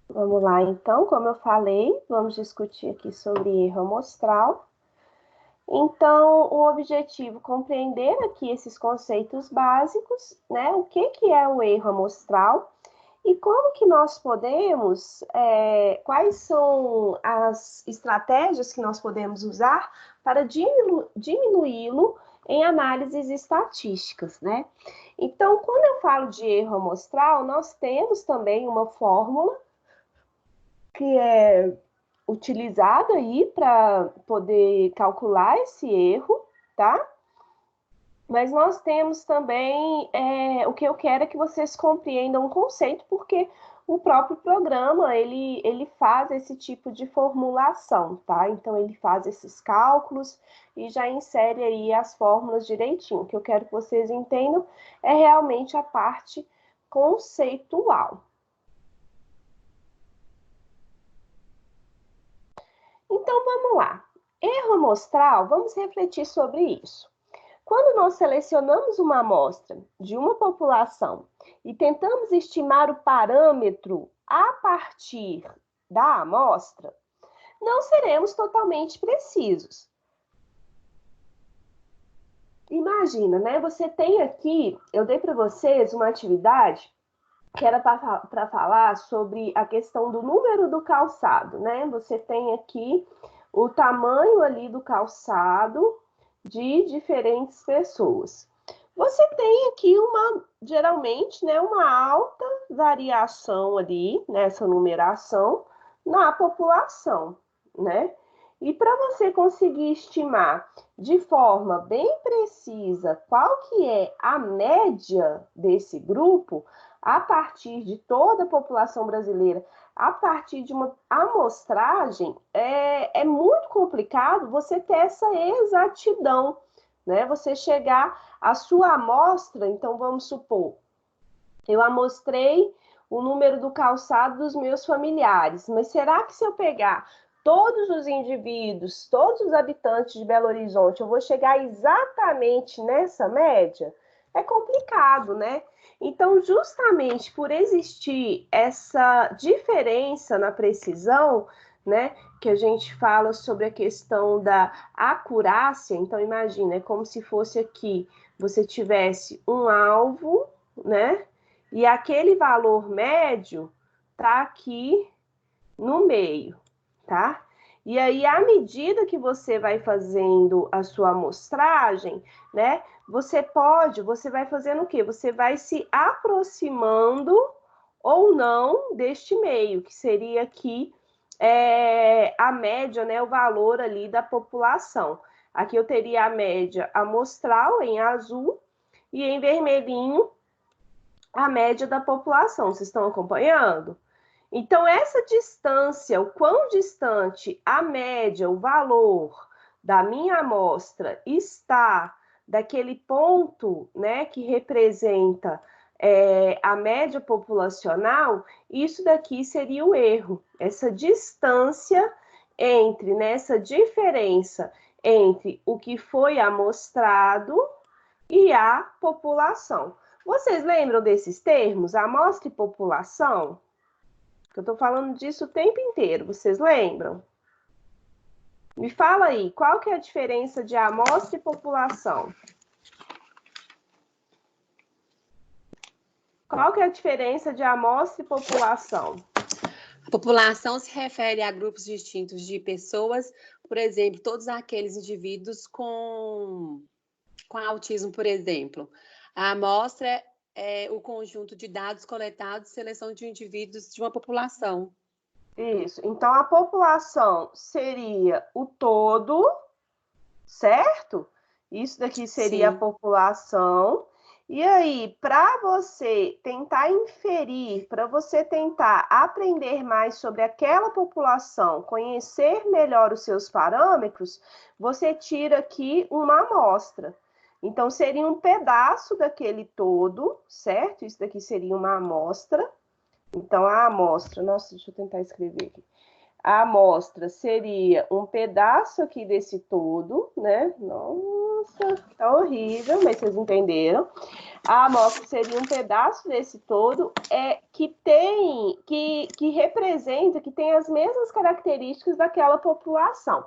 Vamos lá, então, como eu falei, vamos discutir aqui sobre erro amostral. Então, o objetivo é compreender aqui esses conceitos básicos, né? O que é o erro amostral e como que nós podemos, quais são as estratégias que nós podemos usar para diminuí-lo em análises estatísticas, né? Então, quando eu falo de erro amostral, nós temos também uma fórmula que é utilizada aí para poder calcular esse erro, tá? Mas nós temos também, o que eu quero é que vocês compreendam o conceito, porque o próprio programa, ele faz esse tipo de formulação, tá? Então, ele faz esses cálculos e já insere aí as fórmulas direitinho. O que eu quero que vocês entendam é realmente a parte conceitual. Então, vamos lá. Erro amostral, vamos refletir sobre isso. Quando nós selecionamos uma amostra de uma população e tentamos estimar o parâmetro a partir da amostra, não seremos totalmente precisos. Imagina, né? Você tem aqui, eu dei para vocês uma atividade que era para falar sobre a questão do número do calçado, né? Você tem aqui o tamanho ali do calçado de diferentes pessoas. Você tem aqui geralmente, né, uma alta variação ali nessa numeração na população, né? E para você conseguir estimar de forma bem precisa qual que é a média desse grupo, a partir de toda a população brasileira, a partir de uma amostragem, é muito complicado você ter essa exatidão, né? Você chegar à sua amostra, então vamos supor, eu amostrei o número do calçado dos meus familiares, mas será que se eu pegar todos os indivíduos, todos os habitantes de Belo Horizonte, eu vou chegar exatamente nessa média? É complicado, né? Então, justamente por existir essa diferença na precisão, né, que a gente fala sobre a questão da acurácia, então imagina, é como se fosse aqui, você tivesse um alvo, né, e aquele valor médio tá aqui no meio, tá? E aí, à medida que você vai fazendo a sua amostragem, né? Você vai fazendo o quê? Você vai se aproximando ou não deste meio, que seria aqui a média, né? O valor ali da população. Aqui eu teria a média amostral em azul e em vermelhinho a média da população. Vocês estão acompanhando? Então, essa distância, o quão distante a média, o valor da minha amostra está daquele ponto, né, que representa a média populacional, isso daqui seria o erro. Essa distância entre, nessa diferença entre o que foi amostrado e a população. Vocês lembram desses termos, amostra e população? Eu estou falando disso o tempo inteiro, vocês lembram? Me fala aí, qual que é a diferença de amostra e população? Qual que é a diferença de amostra e população? A população se refere a grupos distintos de pessoas, por exemplo, todos aqueles indivíduos com autismo, por exemplo. A amostra é o conjunto de dados coletados e seleção de indivíduos de uma população. Isso. Então, a população seria o todo, certo? Isso daqui seria a população. E aí, para você tentar inferir, para você tentar aprender mais sobre aquela população, conhecer melhor os seus parâmetros, você tira aqui uma amostra. Então, seria um pedaço daquele todo, certo? Isso daqui seria uma amostra. Então, a amostra, nossa, deixa eu tentar escrever aqui. A amostra seria um pedaço aqui desse todo, né? Nossa, tá horrível, mas vocês entenderam. A amostra seria um pedaço desse todo que representa, que tem as mesmas características daquela população.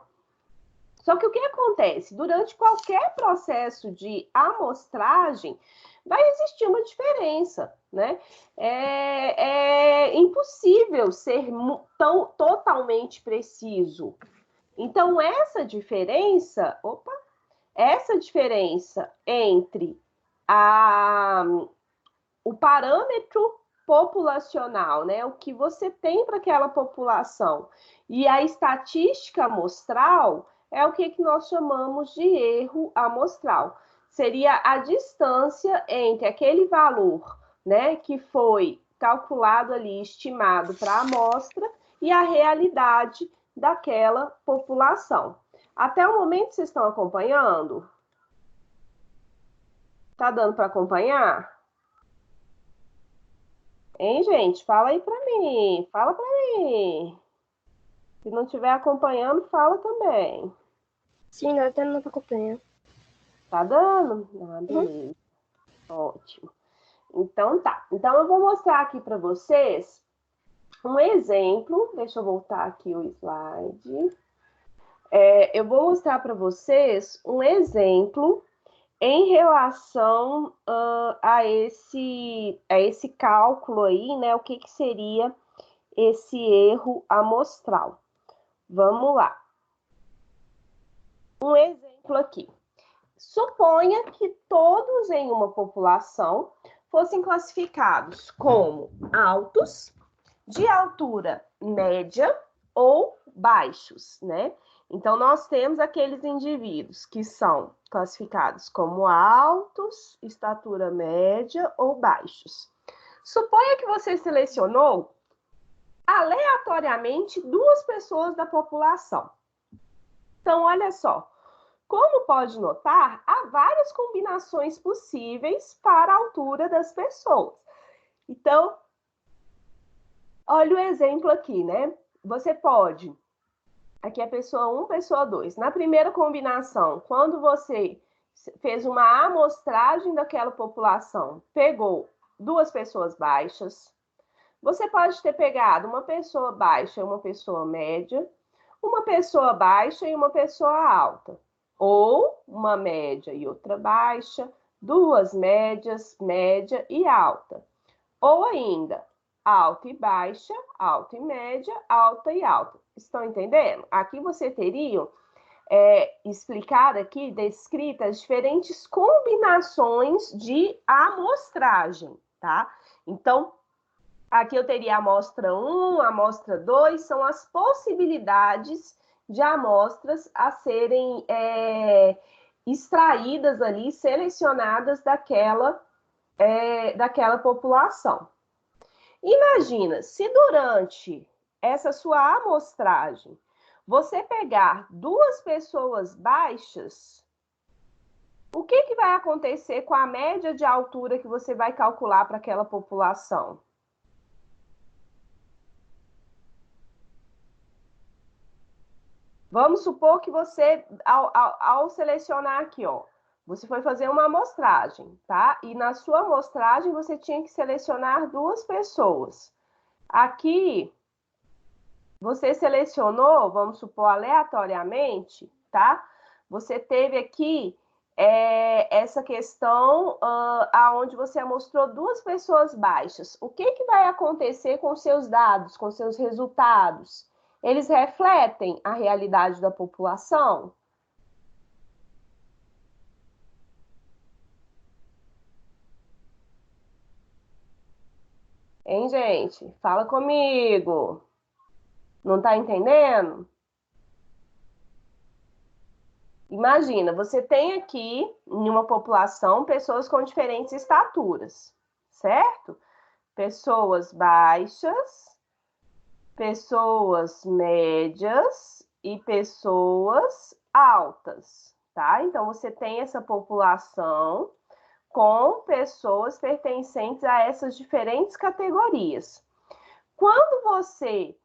Só que o que acontece? Durante qualquer processo de amostragem, vai existir uma diferença, né? É impossível ser totalmente preciso. Então, essa diferença entre o parâmetro populacional, né? O que você tem para aquela população, e a estatística amostral é o que nós chamamos de erro amostral. Seria a distância entre aquele valor, né, que foi calculado ali, estimado para a amostra, e a realidade daquela população. Até o momento, vocês estão acompanhando? Tá dando para acompanhar? Hein, gente? Fala aí para mim. Fala para mim. Se não estiver acompanhando, fala também. Sim, nós temos para acompanhar. Tá dando? Ah, beleza. Ótimo. Então tá. Então eu vou mostrar aqui para vocês um exemplo. Deixa eu voltar aqui o slide. Eu vou mostrar para vocês um exemplo em relação a esse cálculo aí, né? O que seria esse erro amostral. Vamos lá. Um exemplo aqui. Suponha que todos em uma população fossem classificados como altos, de altura média ou baixos, né? Então, nós temos aqueles indivíduos que são classificados como altos, estatura média ou baixos. Suponha que você selecionou aleatoriamente 2 pessoas da população. Então, olha só. Como pode notar, há várias combinações possíveis para a altura das pessoas. Então, olha o exemplo aqui, né? Você pode... Aqui é pessoa 1, pessoa 2. Na primeira combinação, quando você fez uma amostragem daquela população, pegou 2 pessoas baixas, você pode ter pegado uma pessoa baixa e uma pessoa média, uma pessoa baixa e uma pessoa alta, ou uma média e outra baixa, 2 médias, média e alta, ou ainda alta e baixa, alta e média, alta e alta. Estão entendendo? Aqui você teria explicado aqui, descrita as diferentes combinações de amostragem, tá? Então, aqui eu teria a amostra 1, a amostra 2, são as possibilidades de amostras a serem extraídas ali, selecionadas daquela população. Imagina, se durante essa sua amostragem você pegar 2 pessoas baixas, o que vai acontecer com a média de altura que você vai calcular para aquela população? Vamos supor que você, ao selecionar aqui, ó, você foi fazer uma amostragem, tá? E na sua amostragem você tinha que selecionar 2 pessoas. Aqui, você selecionou, vamos supor, aleatoriamente, tá? Você teve aqui essa questão aonde você amostrou 2 pessoas baixas. O que vai acontecer com seus dados, com seus resultados? Eles refletem a realidade da população? Hein, gente? Fala comigo. Não tá entendendo? Imagina, você tem aqui, em uma população, pessoas com diferentes estaturas, certo? Pessoas baixas, pessoas médias e pessoas altas, tá? Então, você tem essa população com pessoas pertencentes a essas diferentes categorias. Quando você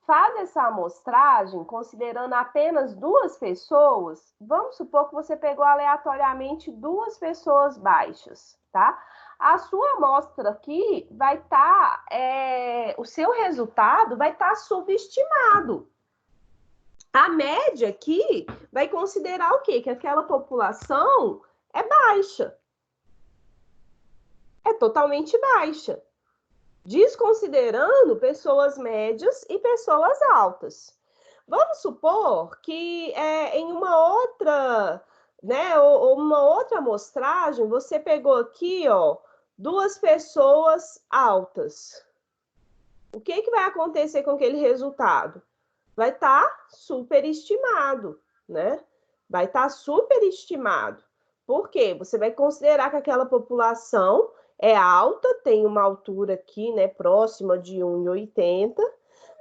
faz essa amostragem considerando apenas 2 pessoas, vamos supor que você pegou aleatoriamente 2 pessoas baixas, tá? A sua amostra aqui vai estar, o seu resultado vai estar subestimado. A média aqui vai considerar o quê? Que aquela população é baixa. É totalmente baixa, desconsiderando pessoas médias e pessoas altas. Vamos supor que em uma outra, né, ou uma outra amostragem, você pegou aqui, ó, 2 pessoas altas. O que vai acontecer com aquele resultado? Vai estar superestimado, né? Vai estar superestimado. Por quê? Você vai considerar que aquela população é alta, tem uma altura aqui, né, próxima de 1,80,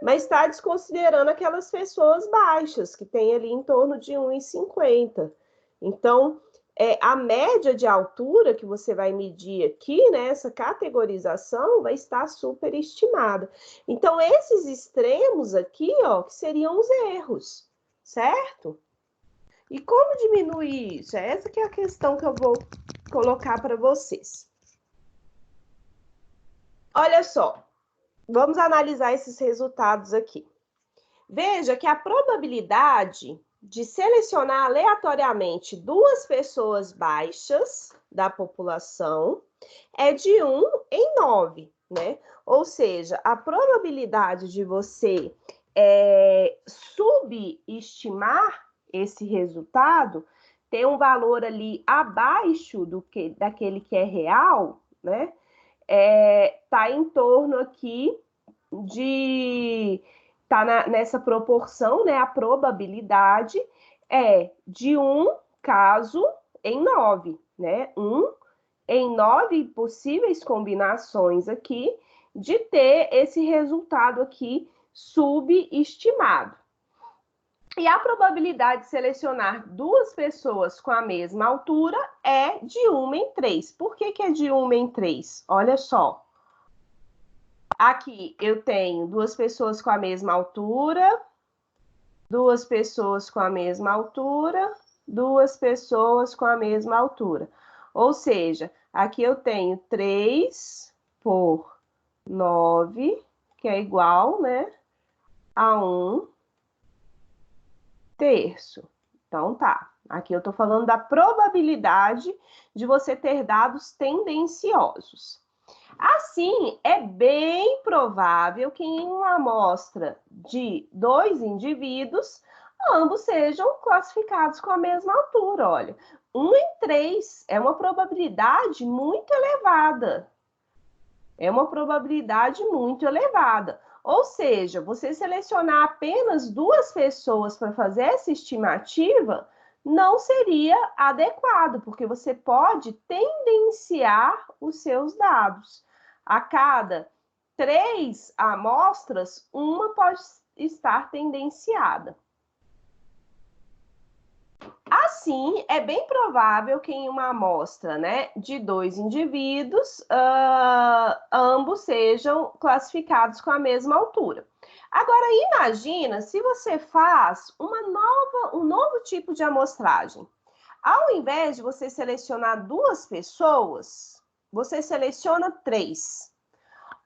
mas está desconsiderando aquelas pessoas baixas, que tem ali em torno de 1,50. Então, a média de altura que você vai medir aqui, né, essa categorização, vai estar superestimada. Então, esses extremos aqui, ó, que seriam os erros, certo? E como diminuir isso? Essa que é a questão que eu vou colocar para vocês. Olha só, vamos analisar esses resultados aqui. Veja que a probabilidade de selecionar aleatoriamente 2 pessoas baixas da população é de 1 em 9, né? Ou seja, a probabilidade de você subestimar esse resultado, ter um valor ali abaixo daquele que é real, né? Tá em torno aqui de... Tá nessa proporção, né? A probabilidade é de 1 caso em 9, né? 1 em 9 possíveis combinações aqui de ter esse resultado aqui subestimado. E a probabilidade de selecionar 2 pessoas com a mesma altura é de 1 em 3. Por que é de 1 em 3? Olha só. Aqui eu tenho 2 pessoas com a mesma altura, 2 pessoas com a mesma altura, 2 pessoas com a mesma altura. Ou seja, aqui eu tenho 3 por 9, que é igual, né, a 1 terço. Então, tá. Aqui eu tô falando da probabilidade de você ter dados tendenciosos. Assim, é bem provável que em uma amostra de 2 indivíduos, ambos sejam classificados com a mesma altura. Olha, 1 em 3 é uma probabilidade muito elevada. É uma probabilidade muito elevada. Ou seja, você selecionar apenas 2 pessoas para fazer essa estimativa não seria adequado, porque você pode tendenciar os seus dados. A cada 3 amostras, uma pode estar tendenciada. Assim, é bem provável que em uma amostra, né, de 2 indivíduos, ambos sejam classificados com a mesma altura. Agora, imagina se você faz um novo tipo de amostragem. Ao invés de você selecionar 2 pessoas, você seleciona 3.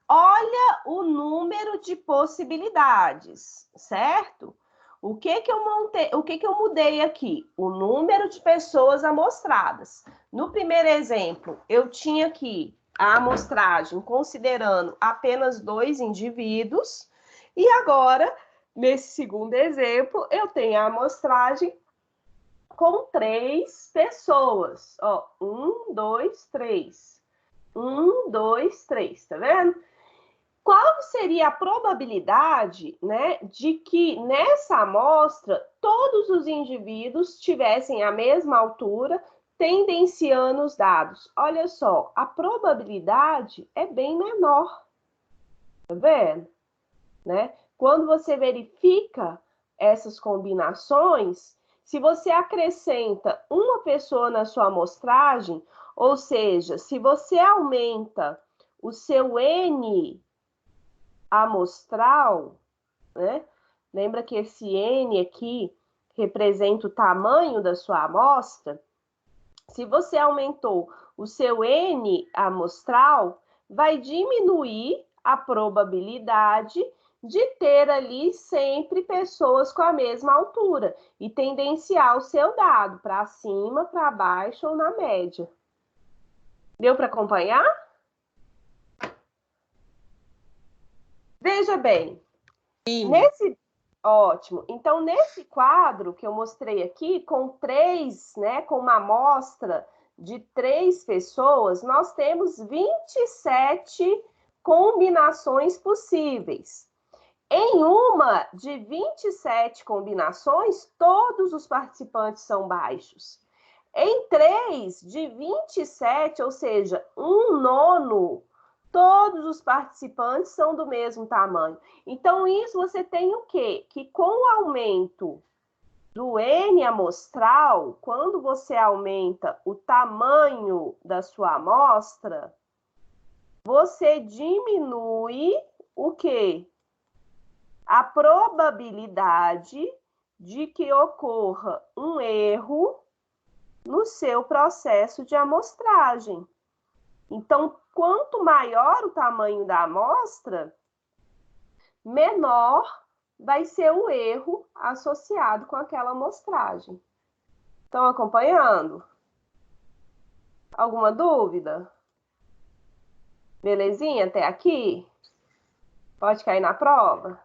Olha o número de possibilidades, certo? O que eu mudei aqui? O número de pessoas amostradas. No primeiro exemplo, eu tinha aqui a amostragem considerando apenas 2 indivíduos. E agora, nesse segundo exemplo, eu tenho a amostragem com 3 pessoas. Ó, 1, 2, 3. 1, 2, 3, tá vendo? Qual seria a probabilidade, né, de que nessa amostra todos os indivíduos tivessem a mesma altura, tendenciando os dados? Olha só, a probabilidade é bem menor. Tá vendo? Né? Quando você verifica essas combinações, se você acrescenta uma pessoa na sua amostragem, ou seja, se você aumenta o seu N amostral, né? Lembra que esse N aqui representa o tamanho da sua amostra? Se você aumentou o seu N amostral, vai diminuir a probabilidade de ter ali sempre pessoas com a mesma altura e tendenciar o seu dado para cima, para baixo ou na média. Deu para acompanhar? Veja bem, ótimo. Então, nesse quadro que eu mostrei aqui, com com uma amostra de 3 pessoas, nós temos 27 combinações possíveis. Em uma de 27 combinações, todos os participantes são baixos. Em 3 de 27, ou seja, 1/9, todos os participantes são do mesmo tamanho. Então, isso você tem o quê? Que com o aumento do N amostral, quando você aumenta o tamanho da sua amostra, você diminui o quê? A probabilidade de que ocorra um erro no seu processo de amostragem. Então, quanto maior o tamanho da amostra, menor vai ser o erro associado com aquela amostragem. Estão acompanhando? Alguma dúvida? Belezinha até aqui? Pode cair na prova?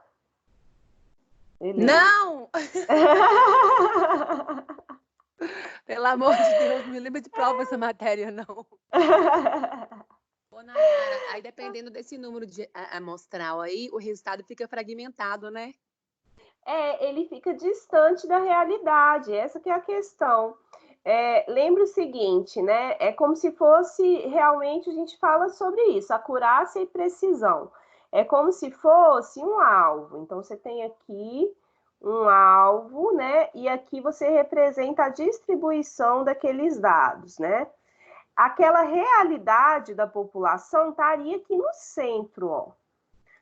Beleza. Não! Pelo amor de Deus, não me lembra de prova essa matéria, não. Ô, Nayara, aí dependendo desse número de amostral aí, o resultado fica fragmentado, né? Ele fica distante da realidade, essa que é a questão. Lembre o seguinte, né? É como se fosse, realmente, a gente fala sobre isso, acurácia e precisão. É como se fosse um alvo. Então, você tem aqui um alvo, né? E aqui você representa a distribuição daqueles dados, né? Aquela realidade da população estaria aqui no centro, ó.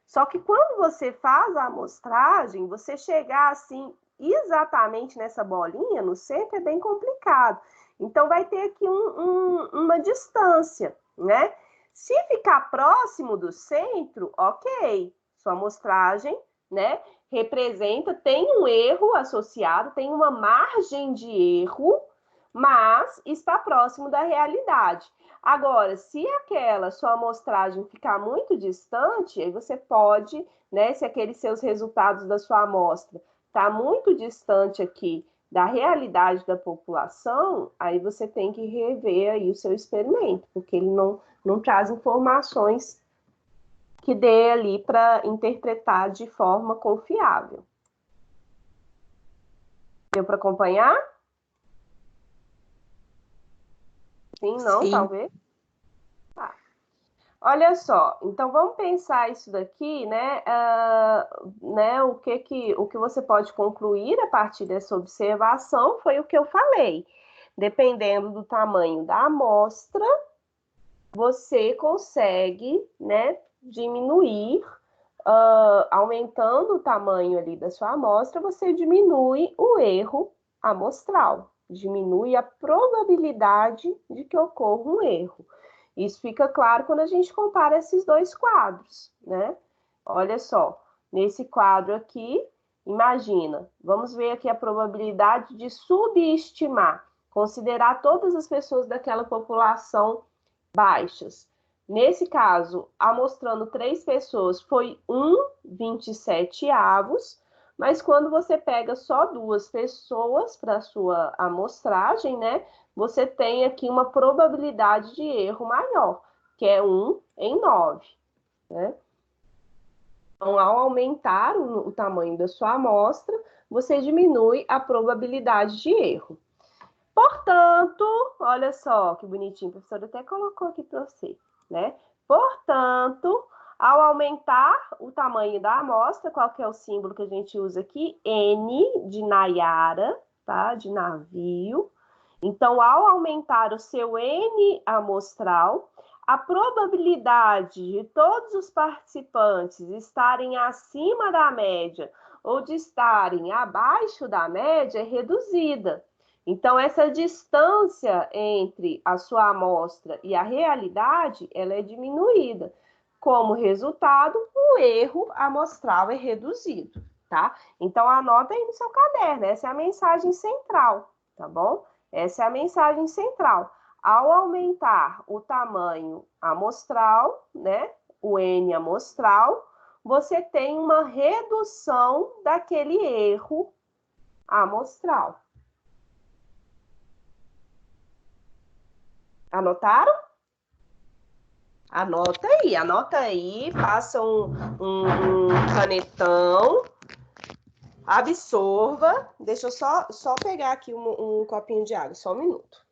Só que quando você faz a amostragem, você chegar assim exatamente nessa bolinha no centro é bem complicado. Então vai ter aqui uma distância, né? Se ficar próximo do centro, ok, sua amostragem, né, representa, tem um erro associado, tem uma margem de erro, mas está próximo da realidade. Agora, se aquela sua amostragem ficar muito distante, aí você pode, né, se aqueles seus resultados da sua amostra está muito distante aqui da realidade da população, aí você tem que rever aí o seu experimento, porque ele não traz informações que dê ali para interpretar de forma confiável. Deu para acompanhar? Sim, não, Sim. talvez? Tá. Olha só, então vamos pensar isso daqui, né? O que você pode concluir a partir dessa observação foi o que eu falei. Dependendo do tamanho da amostra, você consegue, né, diminuir, aumentando o tamanho ali da sua amostra, você diminui o erro amostral, diminui a probabilidade de que ocorra um erro. Isso fica claro quando a gente compara esses dois quadros, né? Olha só, nesse quadro aqui, imagina, vamos ver aqui a probabilidade de subestimar, considerar todas as pessoas daquela população baixas. Nesse caso, amostrando 3 pessoas, foi 1/27, mas quando você pega só 2 pessoas para a sua amostragem, né, você tem aqui uma probabilidade de erro maior, que é 1/9, né? Então, ao aumentar o tamanho da sua amostra, você diminui a probabilidade de erro. Portanto, olha só que bonitinho, o professor até colocou aqui para você, né? Portanto, ao aumentar o tamanho da amostra, qual que é o símbolo que a gente usa aqui? N de Nayara, tá? De navio. Então, ao aumentar o seu N amostral, a probabilidade de todos os participantes estarem acima da média ou de estarem abaixo da média é reduzida. Então, essa distância entre a sua amostra e a realidade, ela é diminuída. Como resultado, o erro amostral é reduzido, tá? Então, anota aí no seu caderno, essa é a mensagem central, tá bom? Essa é a mensagem central. Ao aumentar o tamanho amostral, né, o N amostral, você tem uma redução daquele erro amostral. Anotaram? Anota aí, faça um canetão, absorva. Deixa eu só pegar aqui um copinho de água, só um minuto.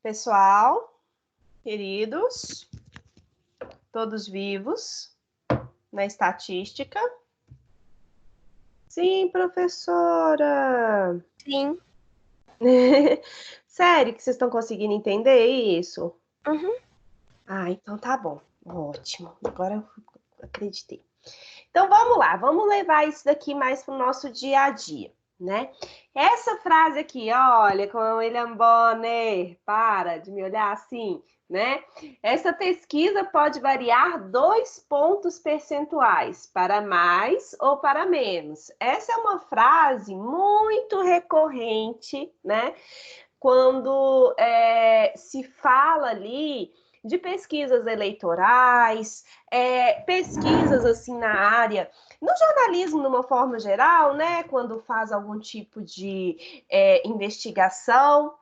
Pessoal, queridos, todos vivos na estatística? Sim, professora. Sim. Sério que vocês estão conseguindo entender isso? Uhum. Ah, então tá bom. Ótimo. Agora eu acreditei. Então vamos lá, vamos levar isso daqui mais para o nosso dia a dia, né? Essa frase aqui, olha, com o William Bonner, para de me olhar assim, né? Essa pesquisa pode variar 2 pontos percentuais, para mais ou para menos. Essa é uma frase muito recorrente, né? Quando se fala ali de pesquisas eleitorais, pesquisas assim na área, no jornalismo de uma forma geral, né, quando faz algum tipo de investigação.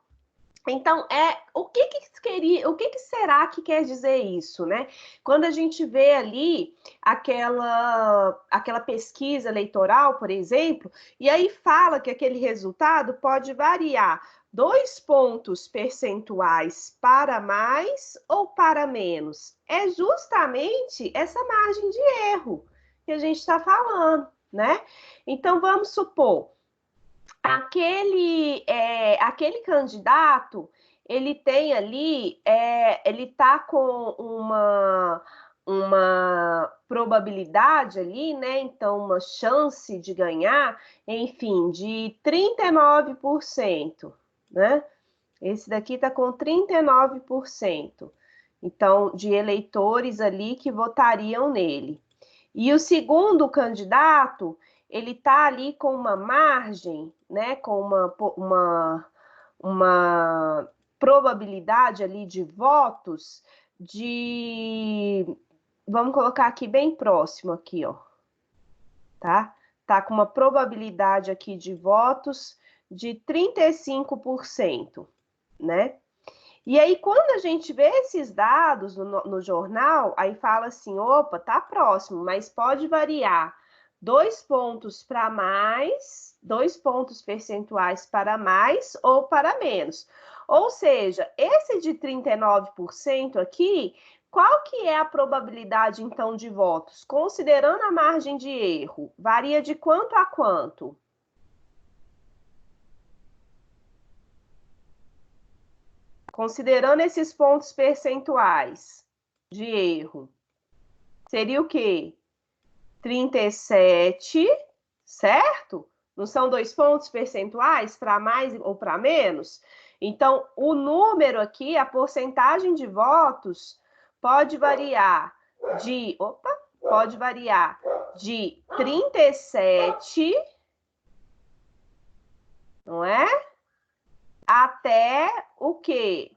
Então, o que será que quer dizer isso, né? Quando a gente vê ali aquela pesquisa eleitoral, por exemplo, e aí fala que aquele resultado pode variar 2 pontos percentuais para mais ou para menos. É justamente essa margem de erro que a gente está falando, né? Então, vamos supor aquele candidato, ele tem ali, ele está com uma probabilidade ali, né? Então, uma chance de ganhar, enfim, de 39%, né? Esse daqui está com 39%. Então, de eleitores ali que votariam nele. E o segundo candidato, ele está ali com uma margem, né, com uma probabilidade ali de votos vamos colocar aqui bem próximo aqui, ó, tá? Tá com uma probabilidade aqui de votos de 35%, né? E aí, quando a gente vê esses dados no jornal, aí fala assim, opa, tá próximo, mas pode variar 2 pontos para mais, 2 pontos percentuais para mais ou para menos. Ou seja, esse de 39% aqui, qual que é a probabilidade, então, de votos? Considerando a margem de erro, varia de quanto a quanto? Considerando esses pontos percentuais de erro, seria o quê? 37, certo? Não são 2 pontos percentuais para mais ou para menos? Então, o número aqui, a porcentagem de votos, pode variar pode variar de 37, não é? Até o quê?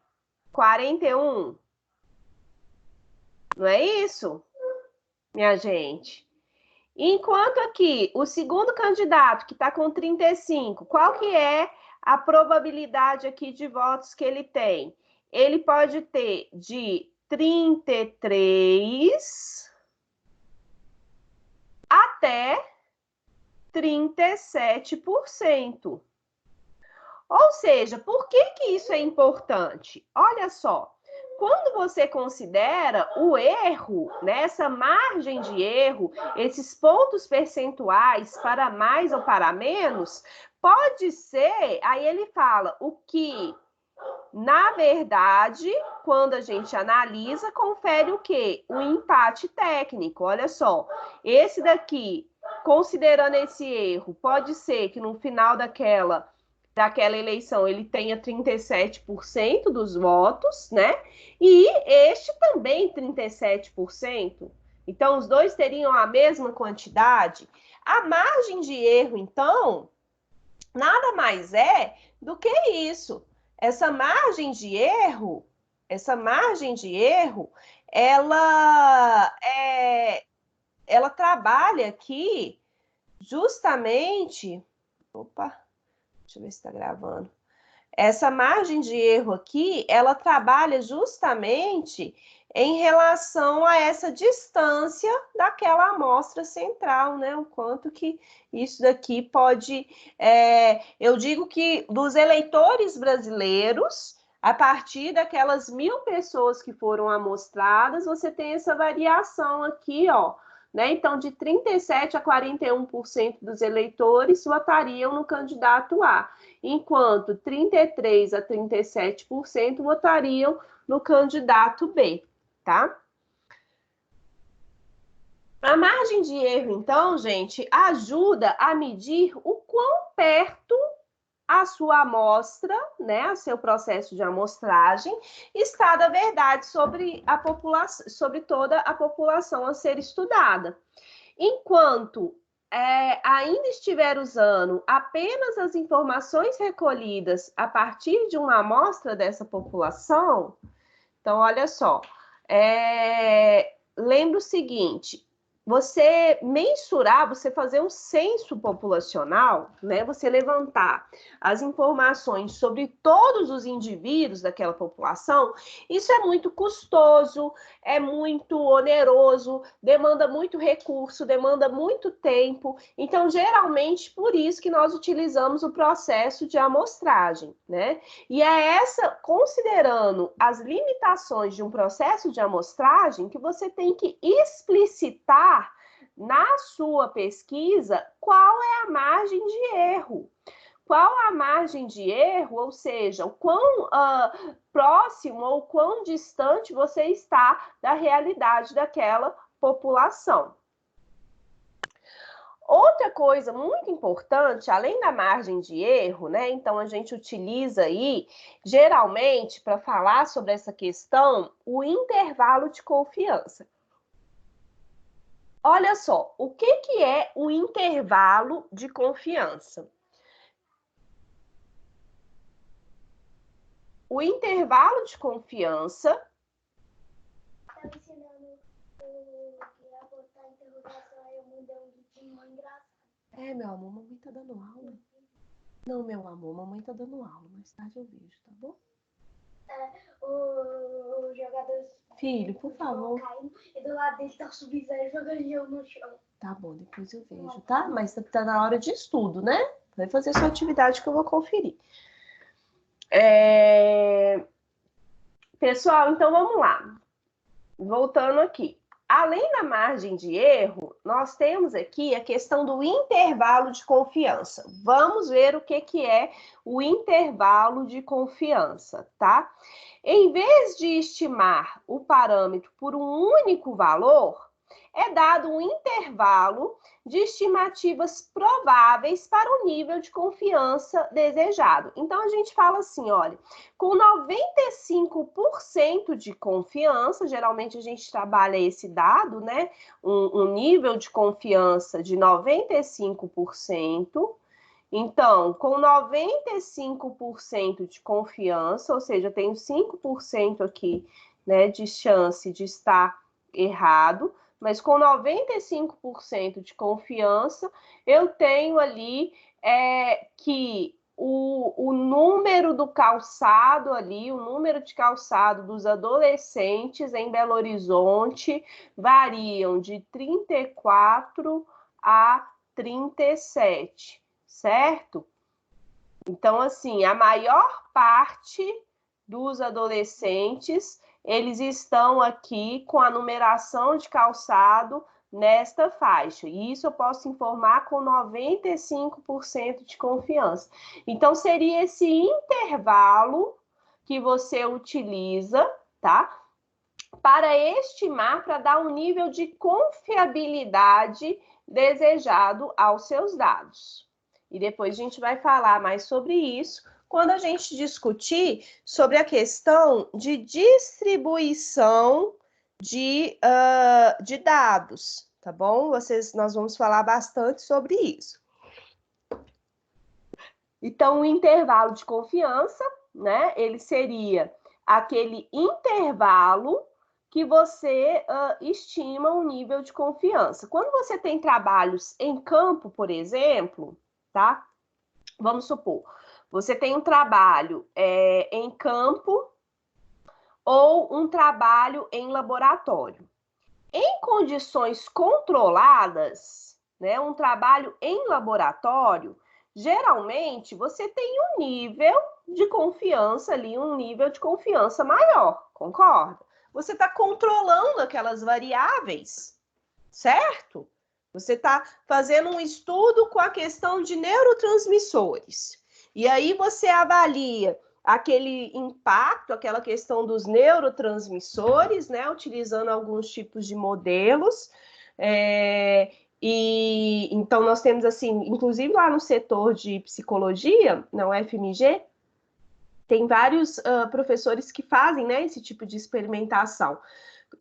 41. Não é isso, minha gente? Enquanto aqui, o segundo candidato, que está com 35, qual que é a probabilidade aqui de votos que ele tem? Ele pode ter de 33 até 37%. Ou seja, por que isso é importante? Olha só, quando você considera o erro, né, essa margem de erro, esses pontos percentuais para mais ou para menos, pode ser, aí ele fala, o que, na verdade, quando a gente analisa, confere o quê? O empate técnico. Olha só, esse daqui, considerando esse erro, pode ser que no final daquela eleição ele tenha 37% dos votos, né? E este também 37%. Então, os dois teriam a mesma quantidade. A margem de erro, então, nada mais é do que isso. Essa margem de erro, ela trabalha aqui justamente. Opa, deixa eu ver se está gravando. Essa margem de erro aqui, ela trabalha justamente em relação a essa distância daquela amostra central, né? O quanto que isso daqui pode... eu digo que dos eleitores brasileiros, a partir daquelas 1.000 pessoas que foram amostradas, você tem essa variação aqui, ó, né? Então, de 37% a 41% dos eleitores votariam no candidato A, enquanto 33% a 37% votariam no candidato B, tá? A margem de erro, então, gente, ajuda a medir o quão perto a sua amostra, né, o seu processo de amostragem, está da verdade sobre a população, sobre toda a população a ser estudada. Enquanto ainda estiver usando apenas as informações recolhidas a partir de uma amostra dessa população, então, olha só, lembra o seguinte, você mensurar, você fazer um censo populacional, né? Você levantar as informações sobre todos os indivíduos daquela população, isso é muito custoso, é muito oneroso, demanda muito recurso, demanda muito tempo. Então, geralmente, por isso que nós utilizamos o processo de amostragem, né? E é considerando as limitações de um processo de amostragem, que você tem que explicitar na sua pesquisa qual é a margem de erro. Qual a margem de erro, ou seja, o quão próximo ou quão distante você está da realidade daquela população. Outra coisa muito importante, além da margem de erro, né? Então, a gente utiliza aí, geralmente, para falar sobre essa questão, o intervalo de confiança. Olha só, o que é o intervalo de confiança? O intervalo de confiança... Estava ensinando a botar interrogação, aí eu mudei um vídeo engraçado. Meu amor, mamãe tá dando aula. Não, meu amor, mamãe tá dando aula. Mais tarde eu vejo, tá bom? O jogador... Filho, por favor. Caindo, e do lado dele tá o Sub-Zero jogando eu no chão. Tá bom, depois eu vejo, tá? Mas tá na hora de estudo, né? Vai fazer sua atividade que eu vou conferir. Pessoal, então vamos lá. Voltando aqui. Além da margem de erro, nós temos aqui a questão do intervalo de confiança. Vamos ver o que é o intervalo de confiança, tá? Em vez de estimar o parâmetro por um único valor, é dado um intervalo de estimativas prováveis para o nível de confiança desejado. Então, a gente fala assim, olha, com 95% de confiança, geralmente a gente trabalha esse dado, né? Um nível de confiança de 95%. Então, com 95% de confiança, ou seja, eu tenho 5% aqui, né, de chance de estar errado, mas com 95% de confiança, eu tenho ali que o número do calçado ali, o número de calçado dos adolescentes em Belo Horizonte variam de 34 a 37, certo? Então, assim, a maior parte dos adolescentes, eles estão aqui com a numeração de calçado nesta faixa. E isso eu posso informar com 95% de confiança. Então, seria esse intervalo que você utiliza, tá? Para estimar, para dar um nível de confiabilidade desejado aos seus dados. E depois a gente vai falar mais sobre isso quando a gente discutir sobre a questão de distribuição de dados, tá bom? Nós vamos falar bastante sobre isso. Então, o intervalo de confiança, né? Ele seria aquele intervalo que você estima um nível de confiança. Quando você tem trabalhos em campo, por exemplo, tá? Vamos supor, você tem um trabalho em campo ou um trabalho em laboratório. Em condições controladas, né, um trabalho em laboratório, geralmente você tem um nível de confiança ali, um nível de confiança maior, concorda? Você está controlando aquelas variáveis, certo? Você está fazendo um estudo com a questão de neurotransmissores. E aí você avalia aquele impacto, aquela questão dos neurotransmissores, né? Utilizando alguns tipos de modelos. E então nós temos assim, inclusive lá no setor de psicologia, na UFMG, tem vários professores que fazem, né, esse tipo de experimentação.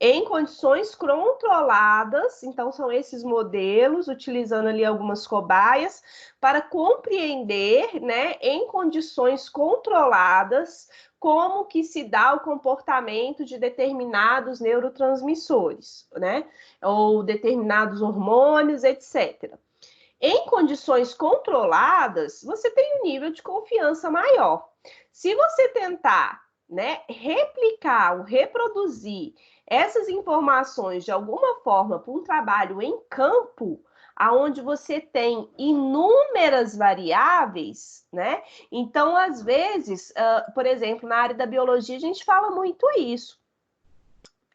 em condições controladas, então são esses modelos, utilizando ali algumas cobaias, para compreender, né, em condições controladas, como que se dá o comportamento de determinados neurotransmissores, né, ou determinados hormônios, etc. Em condições controladas, você tem um nível de confiança maior. Se você tentar, né, replicar ou reproduzir essas informações de alguma forma para um trabalho em campo, aonde você tem inúmeras variáveis, né? Então, às vezes, por exemplo, na área da biologia, a gente fala muito isso.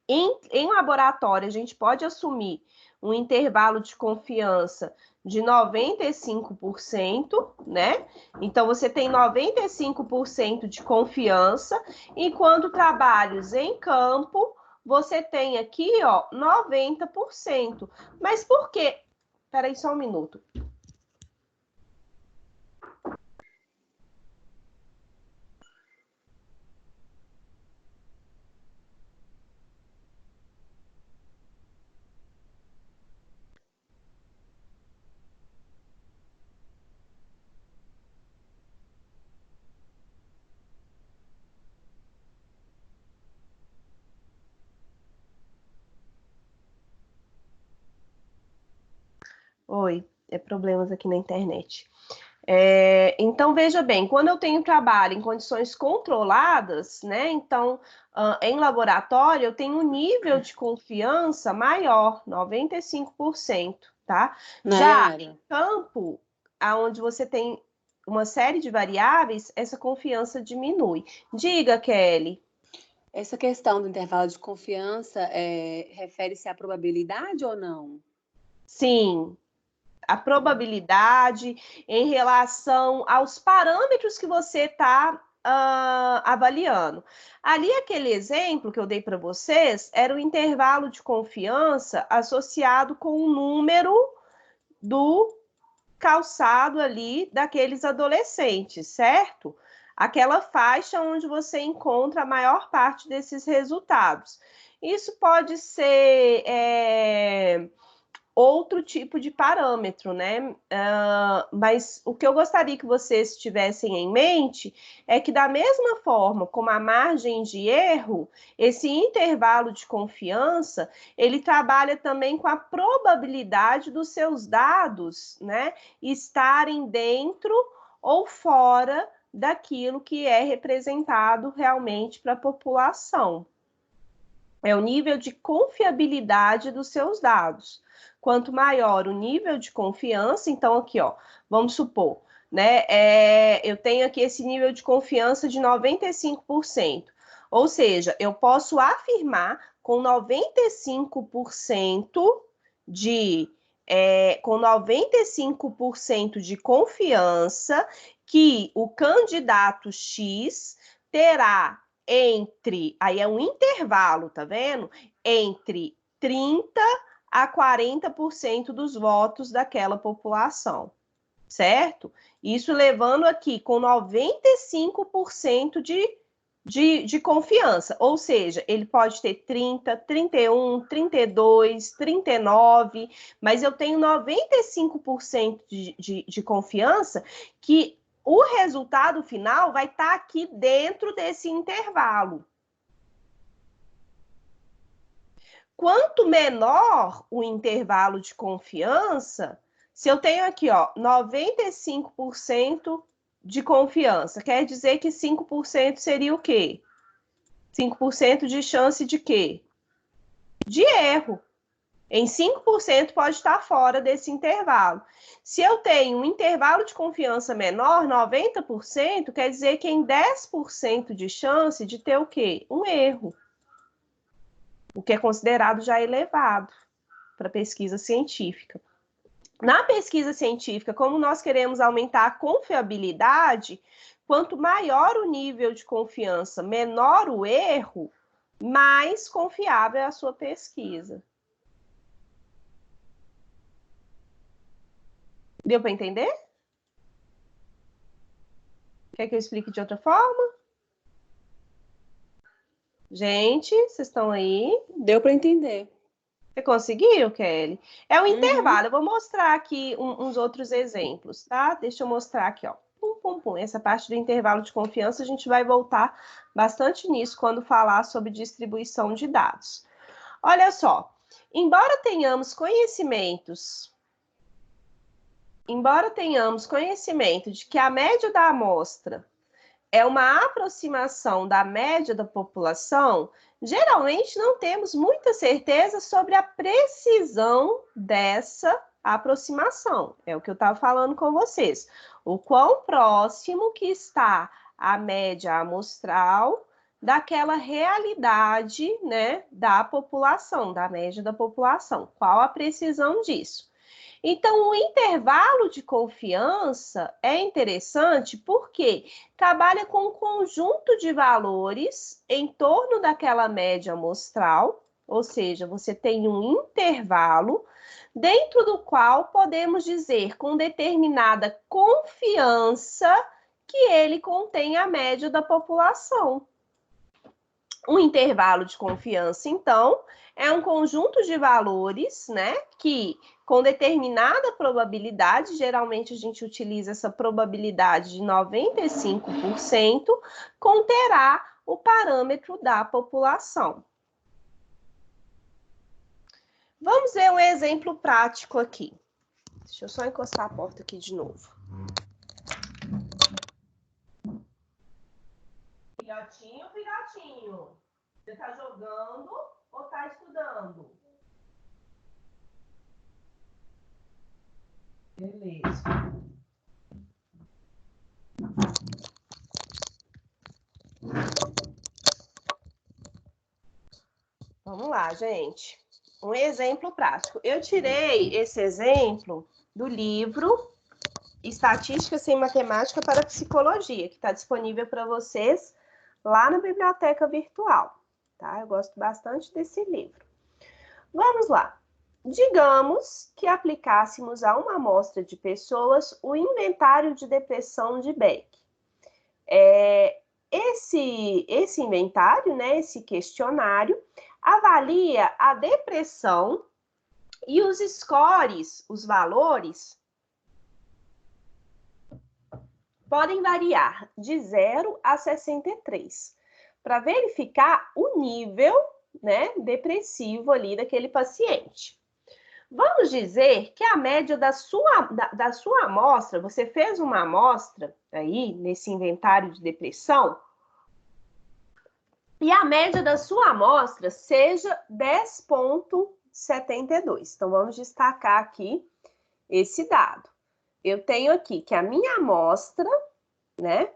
Em laboratório, a gente pode assumir um intervalo de confiança de 95%, né? Então, você tem 95% de confiança, enquanto trabalhos em campo, você tem aqui, ó, 90%. Mas por quê? Espera aí só um minuto. Oi, problemas aqui na internet. Então, veja bem, quando eu tenho trabalho em condições controladas, né? Então, em laboratório, eu tenho um nível de confiança maior, 95%, tá? Já Nayara, em campo, onde você tem uma série de variáveis, essa confiança diminui. Diga, Kelly. essa questão do intervalo de confiança refere-se à probabilidade ou não? Sim, a probabilidade em relação aos parâmetros que você está avaliando. Ali, aquele exemplo que eu dei para vocês era o intervalo de confiança associado com o número do calçado ali daqueles adolescentes, certo? Aquela faixa onde você encontra a maior parte desses resultados. Isso pode ser outro tipo de parâmetro, né? Mas o que eu gostaria que vocês tivessem em mente é que, da mesma forma como a margem de erro, esse intervalo de confiança, ele trabalha também com a probabilidade dos seus dados, né, estarem dentro ou fora daquilo que é representado realmente para a população. É o nível de confiabilidade dos seus dados. Quanto maior o nível de confiança, então aqui, ó, vamos supor, né? Eu tenho aqui esse nível de confiança de 95%. Ou seja, eu posso afirmar com 95% com 95% de confiança que o candidato X terá aí é um intervalo, tá vendo? Entre 30 a 40% dos votos daquela população, certo? Isso levando aqui com 95% de confiança, ou seja, ele pode ter 30, 31, 32, 39, mas eu tenho 95% de confiança que o resultado final vai estar aqui dentro desse intervalo. Quanto menor o intervalo de confiança, se eu tenho aqui, ó, 95% de confiança, quer dizer que 5% seria o quê? 5% de chance de quê? De erro. Em 5% pode estar fora desse intervalo. Se eu tenho um intervalo de confiança menor, 90%, quer dizer que em 10% de chance de ter o quê? Um erro. O que é considerado já elevado para pesquisa científica. Na pesquisa científica, como nós queremos aumentar a confiabilidade, quanto maior o nível de confiança, menor o erro, mais confiável é a sua pesquisa. Deu para entender? Quer que eu explique de outra forma? Gente, vocês estão aí? Deu para entender. Você conseguiu, Kelly? É um Uhum. intervalo. Eu vou mostrar aqui uns outros exemplos, tá? Deixa eu mostrar aqui, ó. Pum, pum, pum. Essa parte do intervalo de confiança, a gente vai voltar bastante nisso quando falar sobre distribuição de dados. Olha só, embora tenhamos conhecimento de que a média da amostra é uma aproximação da média da população, geralmente não temos muita certeza sobre a precisão dessa aproximação. É o que eu estava falando com vocês. O quão próximo que está a média amostral daquela realidade, né, da população, da média da população. Qual a precisão disso? Então, o intervalo de confiança é interessante porque trabalha com um conjunto de valores em torno daquela média amostral, ou seja, você tem um intervalo dentro do qual podemos dizer com determinada confiança que ele contém a média da população. Um intervalo de confiança, então, é um conjunto de valores, né, que com determinada probabilidade, geralmente a gente utiliza essa probabilidade de 95%, conterá o parâmetro da população. Vamos ver um exemplo prático aqui. Deixa eu só encostar a porta aqui de novo. Filhotinho, filhotinho, você tá jogando ou tá estudando? Beleza. Vamos lá, gente. Um exemplo prático. Eu tirei esse exemplo do livro Estatística sem Matemática para Psicologia, que está disponível para vocês lá na biblioteca virtual, tá? Eu gosto bastante desse livro. Vamos lá. Digamos que aplicássemos a uma amostra de pessoas o inventário de depressão de Beck. Esse inventário, né, esse questionário, avalia a depressão e os scores, os valores, podem variar de 0 a 63, para verificar o nível, né, depressivo ali daquele paciente. Vamos dizer que a média da sua amostra, você fez uma amostra aí nesse inventário de depressão, e a média da sua amostra seja 10,72. Então, vamos destacar aqui esse dado. Eu tenho aqui que a minha amostra, né,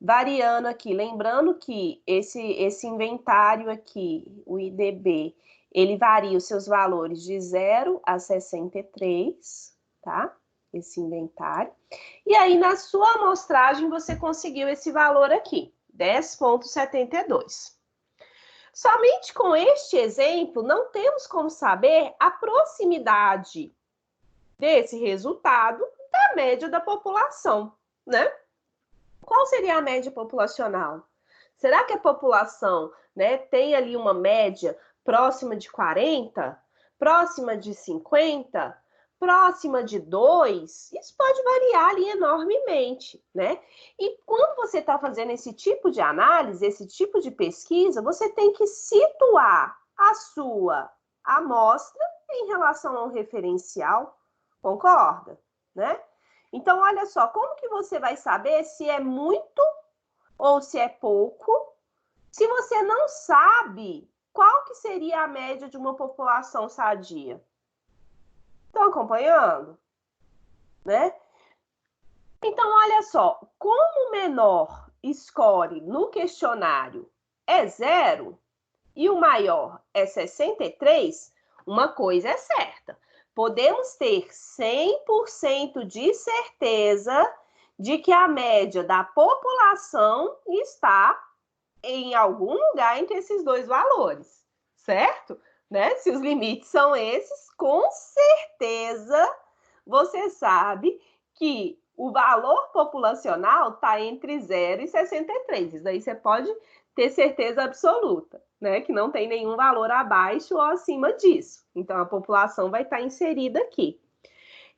variando aqui, lembrando que esse inventário aqui, o IDB, ele varia os seus valores de 0 a 63, tá? Esse inventário. E aí, na sua amostragem, você conseguiu esse valor aqui, 10,72. Somente com este exemplo, não temos como saber a proximidade desse resultado da média da população, né? Qual seria a média populacional? Será que a população, né, tem ali uma média próxima de 40? Próxima de 50? Próxima de 2? Isso pode variar ali enormemente, né? E quando você está fazendo esse tipo de análise, esse tipo de pesquisa, você tem que situar a sua amostra em relação ao referencial, concorda? Né? Então, olha só, como que você vai saber se é muito ou se é pouco, se você não sabe qual que seria a média de uma população sadia? Estão acompanhando? Né? Então, olha só, como o menor score no questionário é 0 e o maior é 63, uma coisa é certa. Podemos ter 100% de certeza de que a média da população está em algum lugar entre esses dois valores, certo? Né? Se os limites são esses, com certeza você sabe que o valor populacional está entre 0 e 63. Isso daí você pode ter certeza absoluta, né? Que não tem nenhum valor abaixo ou acima disso. Então, a população vai estar inserida aqui.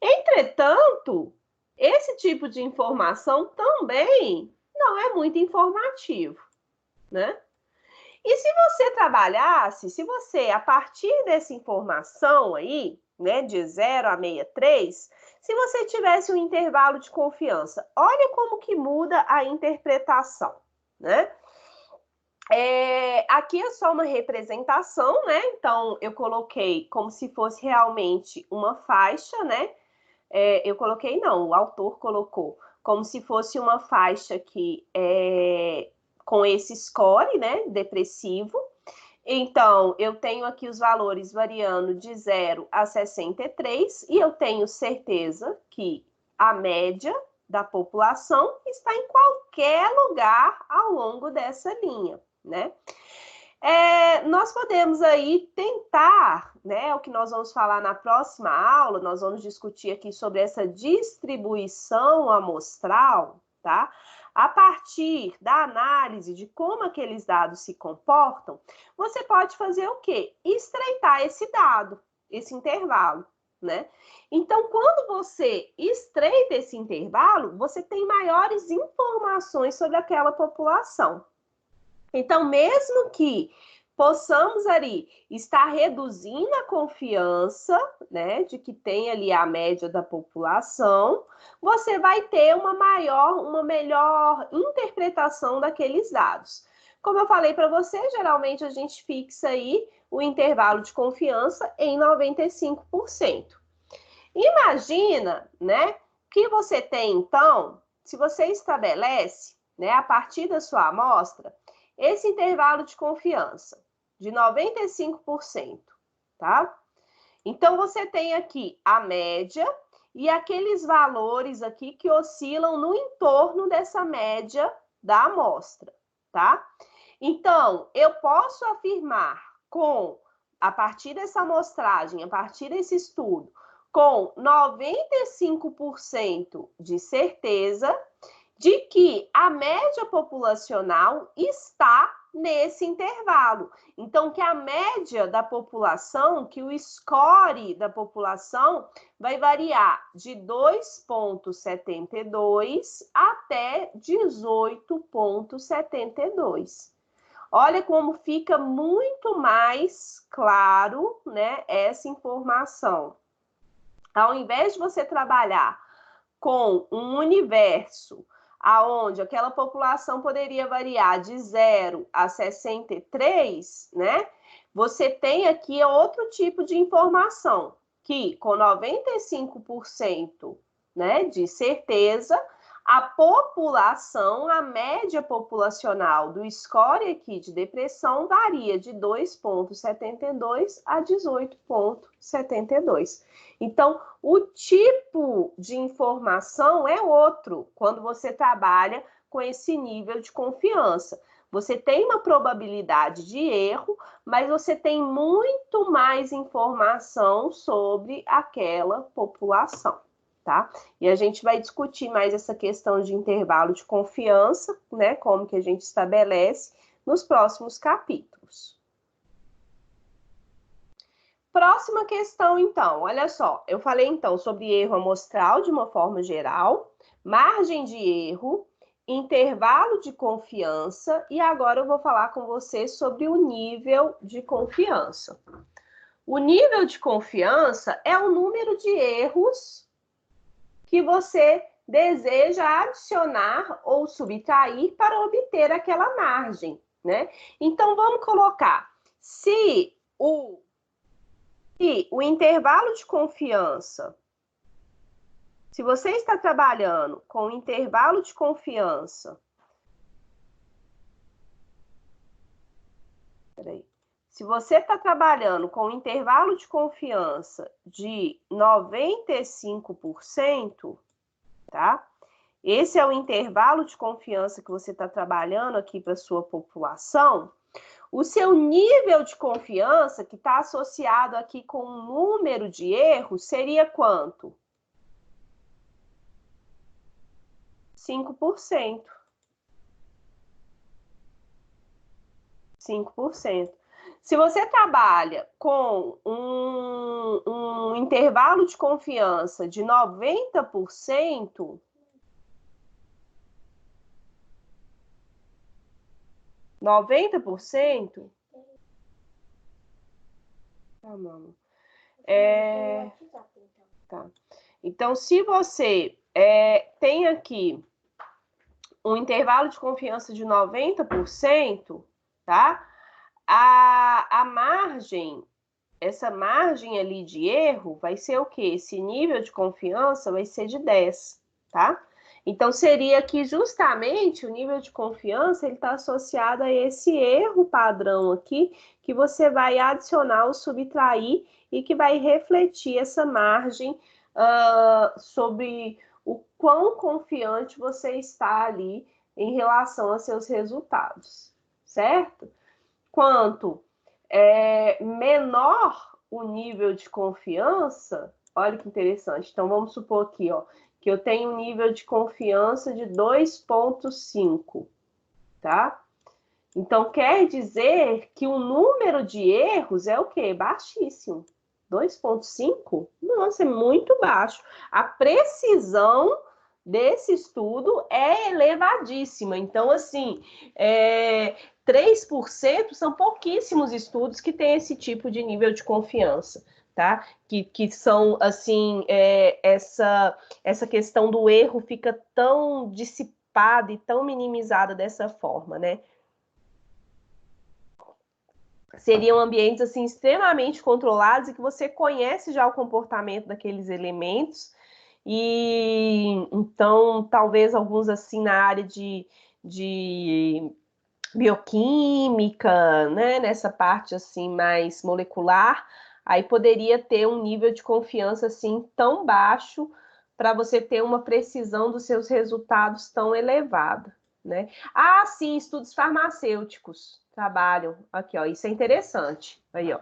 Entretanto, esse tipo de informação também não é muito informativo, né? E se você trabalhasse, se você, a partir dessa informação aí, né, de 0 a 63, se você tivesse um intervalo de confiança, olha como que muda a interpretação, né? Aqui é só uma representação, né? Então, eu coloquei como se fosse realmente uma faixa, né? Eu coloquei, não, o autor colocou como se fosse uma faixa aqui com esse score, né? Depressivo. Então, eu tenho aqui os valores variando de 0 a 63 e eu tenho certeza que a média da população está em qualquer lugar ao longo dessa linha, né? Nós podemos aí tentar, né? O que nós vamos falar na próxima aula, nós vamos discutir aqui sobre essa distribuição amostral, tá? A partir da análise de como aqueles dados se comportam, você pode fazer o quê? Estreitar esse dado, esse intervalo, né? Então, quando você estreita esse intervalo, você tem maiores informações sobre aquela população. Então, mesmo que possamos ali estar reduzindo a confiança, né, de que tem ali a média da população, você vai ter uma melhor interpretação daqueles dados. Como eu falei para você, geralmente a gente fixa aí o intervalo de confiança em 95%. Imagina, né, que você tem, então, se você estabelece, né, a partir da sua amostra, esse intervalo de confiança de 95%, tá? Então, você tem aqui a média e aqueles valores aqui que oscilam no entorno dessa média da amostra, tá? Então, eu posso afirmar a partir dessa amostragem, a partir desse estudo, com 95% de certeza de que a média populacional está nesse intervalo. Então, que a média da população, que o score da população vai variar de 2,72 até 18,72. Olha como fica muito mais claro, né, essa informação. Ao invés de você trabalhar com um universo aonde aquela população poderia variar de 0 a 63, né? Você tem aqui outro tipo de informação, que com 95%, né, de certeza, a população, a média populacional do score aqui de depressão varia de 2,72 a 18,72. Então, o tipo de informação é outro quando você trabalha com esse nível de confiança. Você tem uma probabilidade de erro, mas você tem muito mais informação sobre aquela população, tá? E a gente vai discutir mais essa questão de intervalo de confiança, né? Como que a gente estabelece nos próximos capítulos. Próxima questão, então, olha só, eu falei então sobre erro amostral de uma forma geral, margem de erro, intervalo de confiança e agora eu vou falar com você sobre o nível de confiança. O nível de confiança é o número de erros que você deseja adicionar ou subtrair para obter aquela margem, né? Então, vamos colocar, se o intervalo de confiança, se você está trabalhando com intervalo de confiança, se você está trabalhando com intervalo de confiança de 95%, tá? Esse é o intervalo de confiança que você está trabalhando aqui para a sua população. O seu nível de confiança, que está associado aqui com o número de erros, seria quanto? 5%. 5%. Se você trabalha com um intervalo de confiança de 90%, 90%, tá, mano. Tá. Então, se você tem aqui um intervalo de confiança de 90%, tá? A margem, essa margem ali de erro vai ser o quê? Esse nível de confiança vai ser de 10, tá? Então, seria que justamente o nível de confiança ele está associado a esse erro padrão aqui, que você vai adicionar ou subtrair e que vai refletir essa margem sobre o quão confiante você está ali em relação a seus resultados, certo? Quanto menor o nível de confiança, olha que interessante. Então, vamos supor aqui, ó, que eu tenho um nível de confiança de 2,5, tá? Então, quer dizer que o número de erros é o quê? Baixíssimo. 2,5? Nossa, é muito baixo. A precisão desse estudo é elevadíssima. Então, assim, 3% são pouquíssimos estudos que têm esse tipo de nível de confiança, tá? Que são, assim, essa questão do erro fica tão dissipada e tão minimizada dessa forma, né? Seriam ambientes assim extremamente controlados e que você conhece já o comportamento daqueles elementos e então talvez alguns assim na área de bioquímica, né, nessa parte assim mais molecular, aí poderia ter um nível de confiança assim tão baixo para você ter uma precisão dos seus resultados tão elevada, né? Ah, sim, estudos farmacêuticos trabalham aqui, ó, isso é interessante. Aí, ó.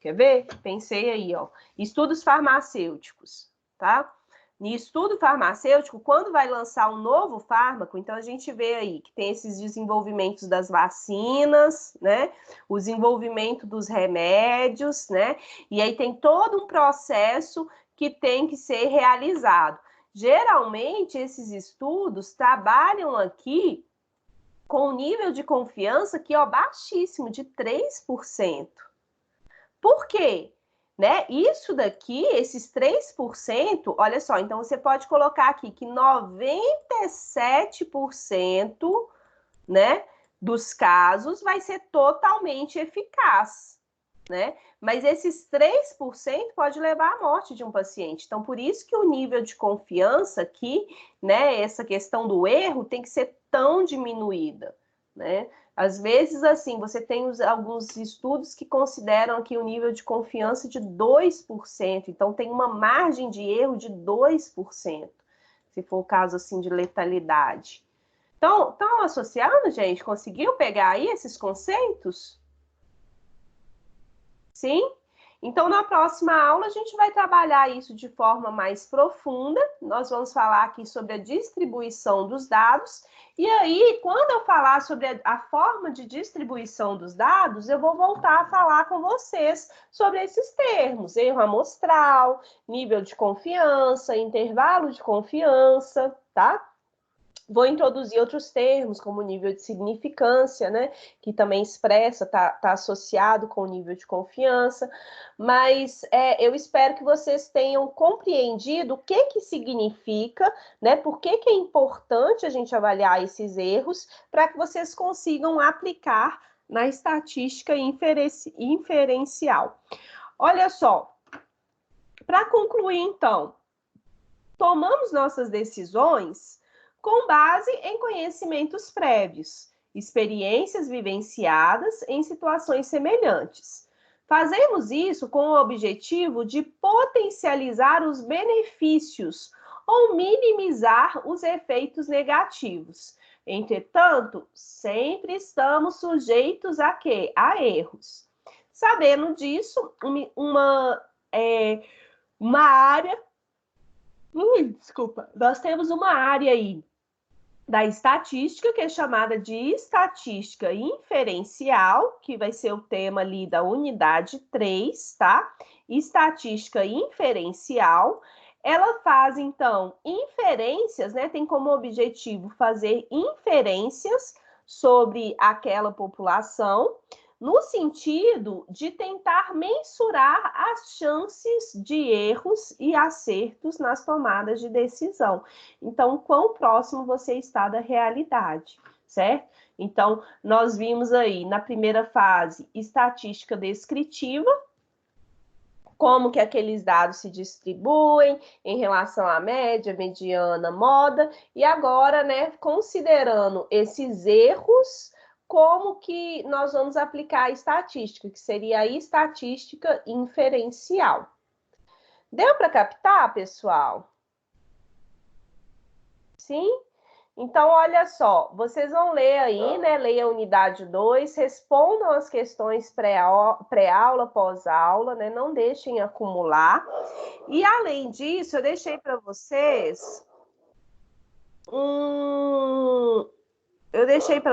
Quer ver? Pensei aí, ó. Estudos farmacêuticos, tá? No estudo farmacêutico, quando vai lançar um novo fármaco, então a gente vê aí que tem esses desenvolvimentos das vacinas, né? O desenvolvimento dos remédios, né? E aí tem todo um processo que tem que ser realizado. Geralmente, esses estudos trabalham aqui com um nível de confiança que é baixíssimo, de 3%. Por quê? Né? Isso daqui, esses 3%, olha só, então você pode colocar aqui que 97%, né, dos casos vai ser totalmente eficaz, né? Mas esses 3% pode levar à morte de um paciente. Então, por isso que o nível de confiança aqui, né, essa questão do erro tem que ser tão diminuída, né? Às vezes, assim, você tem alguns estudos que consideram aqui o nível de confiança de 2%. Então, tem uma margem de erro de 2%, se for o caso, assim, de letalidade. Então, estão associando, gente? Conseguiu pegar aí esses conceitos? Sim? Então, na próxima aula, a gente vai trabalhar isso de forma mais profunda. Nós vamos falar aqui sobre a distribuição dos dados. E aí, quando eu falar sobre a forma de distribuição dos dados, eu vou voltar a falar com vocês sobre esses termos: erro amostral, nível de confiança, intervalo de confiança, tá? Vou introduzir outros termos, como nível de significância, né? Que também expressa, tá associado com o nível de confiança. Mas eu espero que vocês tenham compreendido o que significa, né? Por que é importante a gente avaliar esses erros, para que vocês consigam aplicar na estatística inferencial. Olha só, para concluir, então, tomamos nossas decisões com base em conhecimentos prévios, experiências vivenciadas em situações semelhantes. Fazemos isso com o objetivo de potencializar os benefícios ou minimizar os efeitos negativos. Entretanto, sempre estamos sujeitos a quê? A erros. Sabendo disso, uma área... desculpa. Nós temos uma área aí da estatística, que é chamada de estatística inferencial, que vai ser o tema ali da unidade 3, tá? Estatística inferencial. Ela faz, então, inferências, né? Tem como objetivo fazer inferências sobre aquela população, no sentido de tentar mensurar as chances de erros e acertos nas tomadas de decisão. Então, quão próximo você está da realidade, certo? Então, nós vimos aí na primeira fase estatística descritiva, como que aqueles dados se distribuem em relação à média, mediana, moda, e agora, né, considerando esses erros, como que nós vamos aplicar a estatística, que seria a estatística inferencial. Deu para captar, pessoal? Sim? Então, olha só, vocês vão ler aí, né? Leia a unidade 2, respondam as questões pré-aula, pós-aula, né? Não deixem acumular. E, além disso, eu deixei para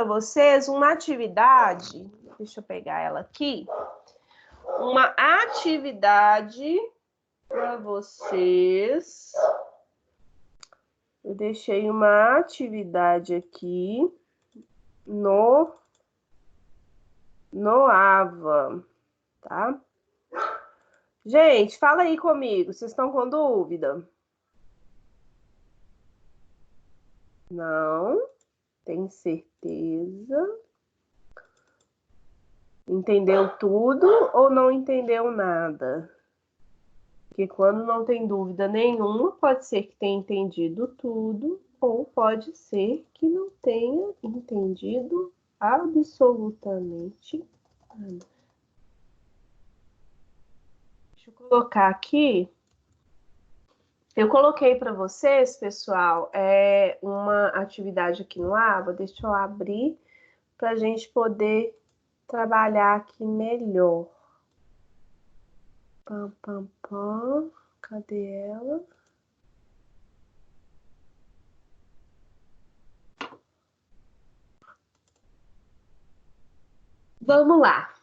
vocês uma atividade, deixa eu pegar ela aqui, uma atividade para vocês. Eu deixei uma atividade aqui no AVA, tá? Gente, fala aí comigo, vocês estão com dúvida? Não? Tem certeza? Entendeu tudo ou não entendeu nada? Porque quando não tem dúvida nenhuma, pode ser que tenha entendido tudo, ou pode ser que não tenha entendido absolutamente nada. Deixa eu colocar aqui. Eu coloquei para vocês, pessoal, uma atividade aqui no AVA. Deixa eu abrir para a gente poder trabalhar aqui melhor. Pam, pam, pam. Cadê ela? Vamos lá.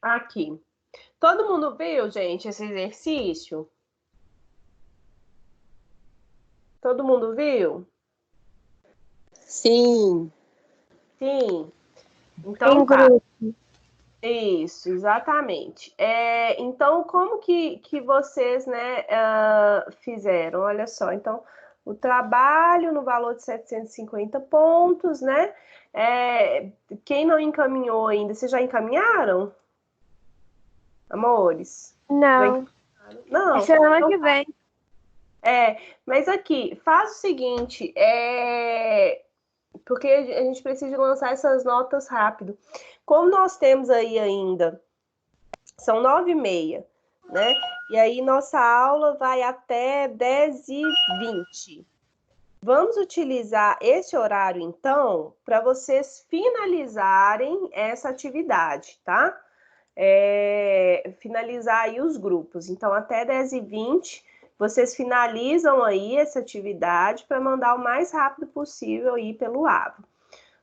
Aqui. Todo mundo viu, gente, esse exercício? Todo mundo viu? Sim. Sim. Então, tá. Isso, exatamente. Então, como que vocês, né, fizeram? Olha só, então, o trabalho no valor de 750 pontos, né? Quem não encaminhou ainda, vocês já encaminharam? Amores? Não. Não. Semana então, que vem. Mas aqui, faz o seguinte, porque a gente precisa lançar essas notas rápido. Como nós temos aí ainda, são 9h30, né? E aí nossa aula vai até 10h20. Vamos utilizar esse horário, então, para vocês finalizarem essa atividade, tá? Finalizar aí os grupos. Então, até 10h20, vocês finalizam aí essa atividade para mandar o mais rápido possível aí pelo AVA.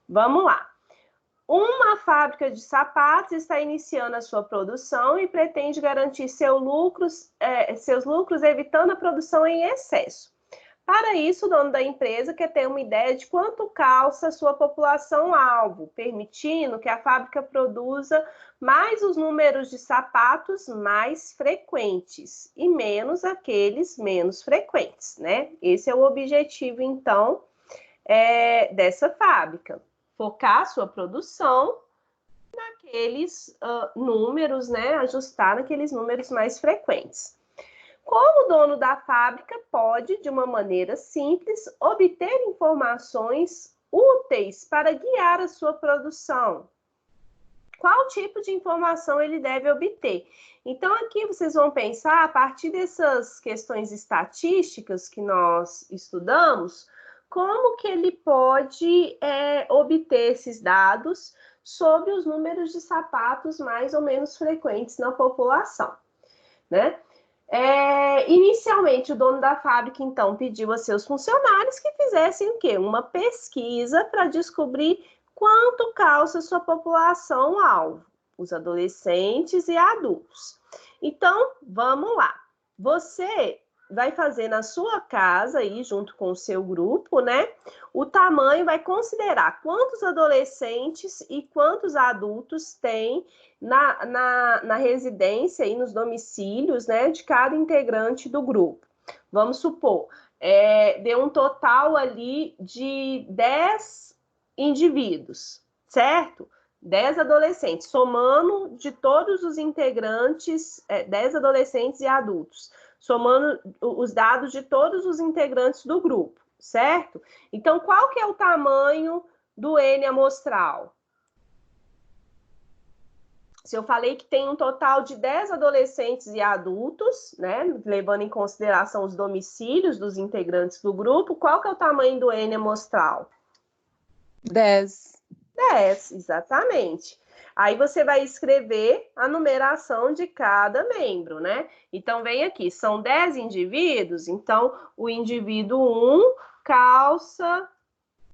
Vamos lá. Uma fábrica de sapatos está iniciando a sua produção e pretende garantir seus lucros evitando a produção em excesso. Para isso, o dono da empresa quer ter uma ideia de quanto calça a sua população-alvo, permitindo que a fábrica produza mais os números de sapatos mais frequentes e menos aqueles menos frequentes, né? Esse é o objetivo, então, dessa fábrica. Focar a sua produção naqueles números, né? Ajustar naqueles números mais frequentes. Como o dono da fábrica pode, de uma maneira simples, obter informações úteis para guiar a sua produção? qual tipo de informação ele deve obter. Então, aqui vocês vão pensar, a partir dessas questões estatísticas que nós estudamos, como que ele pode obter esses dados sobre os números de sapatos mais ou menos frequentes na população, né? Inicialmente, o dono da fábrica, então, pediu a seus funcionários que fizessem o quê? Uma pesquisa para descobrir quanto calça sua população-alvo, os adolescentes e adultos. Então, vamos lá. Você vai fazer na sua casa, aí, junto com o seu grupo, né? O tamanho vai considerar quantos adolescentes e quantos adultos tem na residência e nos domicílios, né, de cada integrante do grupo. Vamos supor, deu um total ali de 10 indivíduos, certo? 10 adolescentes, somando de todos os integrantes, 10 adolescentes e adultos, somando os dados de todos os integrantes do grupo, certo? Então, qual que é o tamanho do N amostral? Se eu falei que tem um total de 10 adolescentes e adultos, né, levando em consideração os domicílios dos integrantes do grupo, qual que é o tamanho do N amostral? 10. 10, exatamente. Aí você vai escrever a numeração de cada membro, né? Então, vem aqui, são 10 indivíduos, então o indivíduo 1 calça...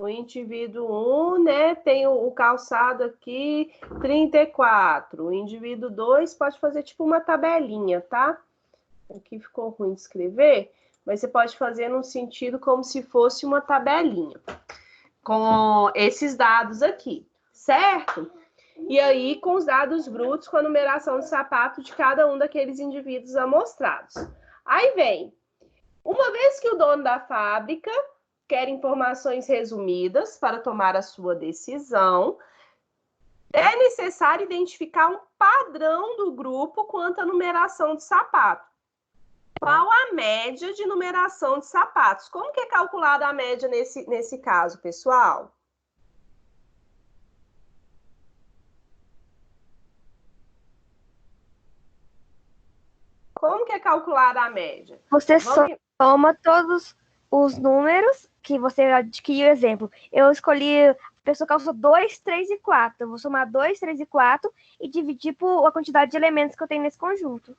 O indivíduo 1, né, tem o calçado aqui 34. O indivíduo 2 pode fazer tipo uma tabelinha, tá? Aqui ficou ruim de escrever, mas você pode fazer no sentido como se fosse uma tabelinha. Com esses dados aqui, certo? E aí, com os dados brutos, com a numeração de sapato de cada um daqueles indivíduos amostrados. Aí vem, uma vez que o dono da fábrica quer informações resumidas para tomar a sua decisão, é necessário identificar um padrão do grupo quanto à numeração de sapato. Qual a média de numeração de sapatos? Como que é calculada a média nesse caso, pessoal? Como que é calculada a média? Você soma todos os números que você adquiriu. Exemplo, eu escolhi, a pessoa calçou 2, 3 e 4. Eu vou somar 2, 3 e 4 e dividir por a quantidade de elementos que eu tenho nesse conjunto.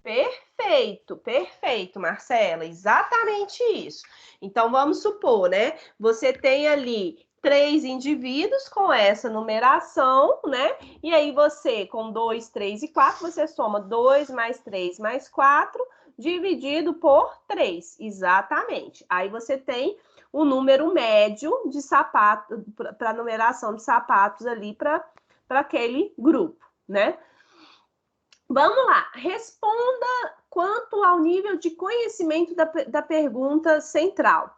Perfeito, perfeito, Marcela, exatamente isso. Então, vamos supor, né? Você tem ali 3 indivíduos com essa numeração, né? E aí você, com 2, 3 e 4, você soma 2 mais 3 mais 4, dividido por 3, exatamente. Aí você tem o número médio de sapato, para numeração de sapatos ali para aquele grupo, né? Vamos lá, responda quanto ao nível de conhecimento da pergunta central.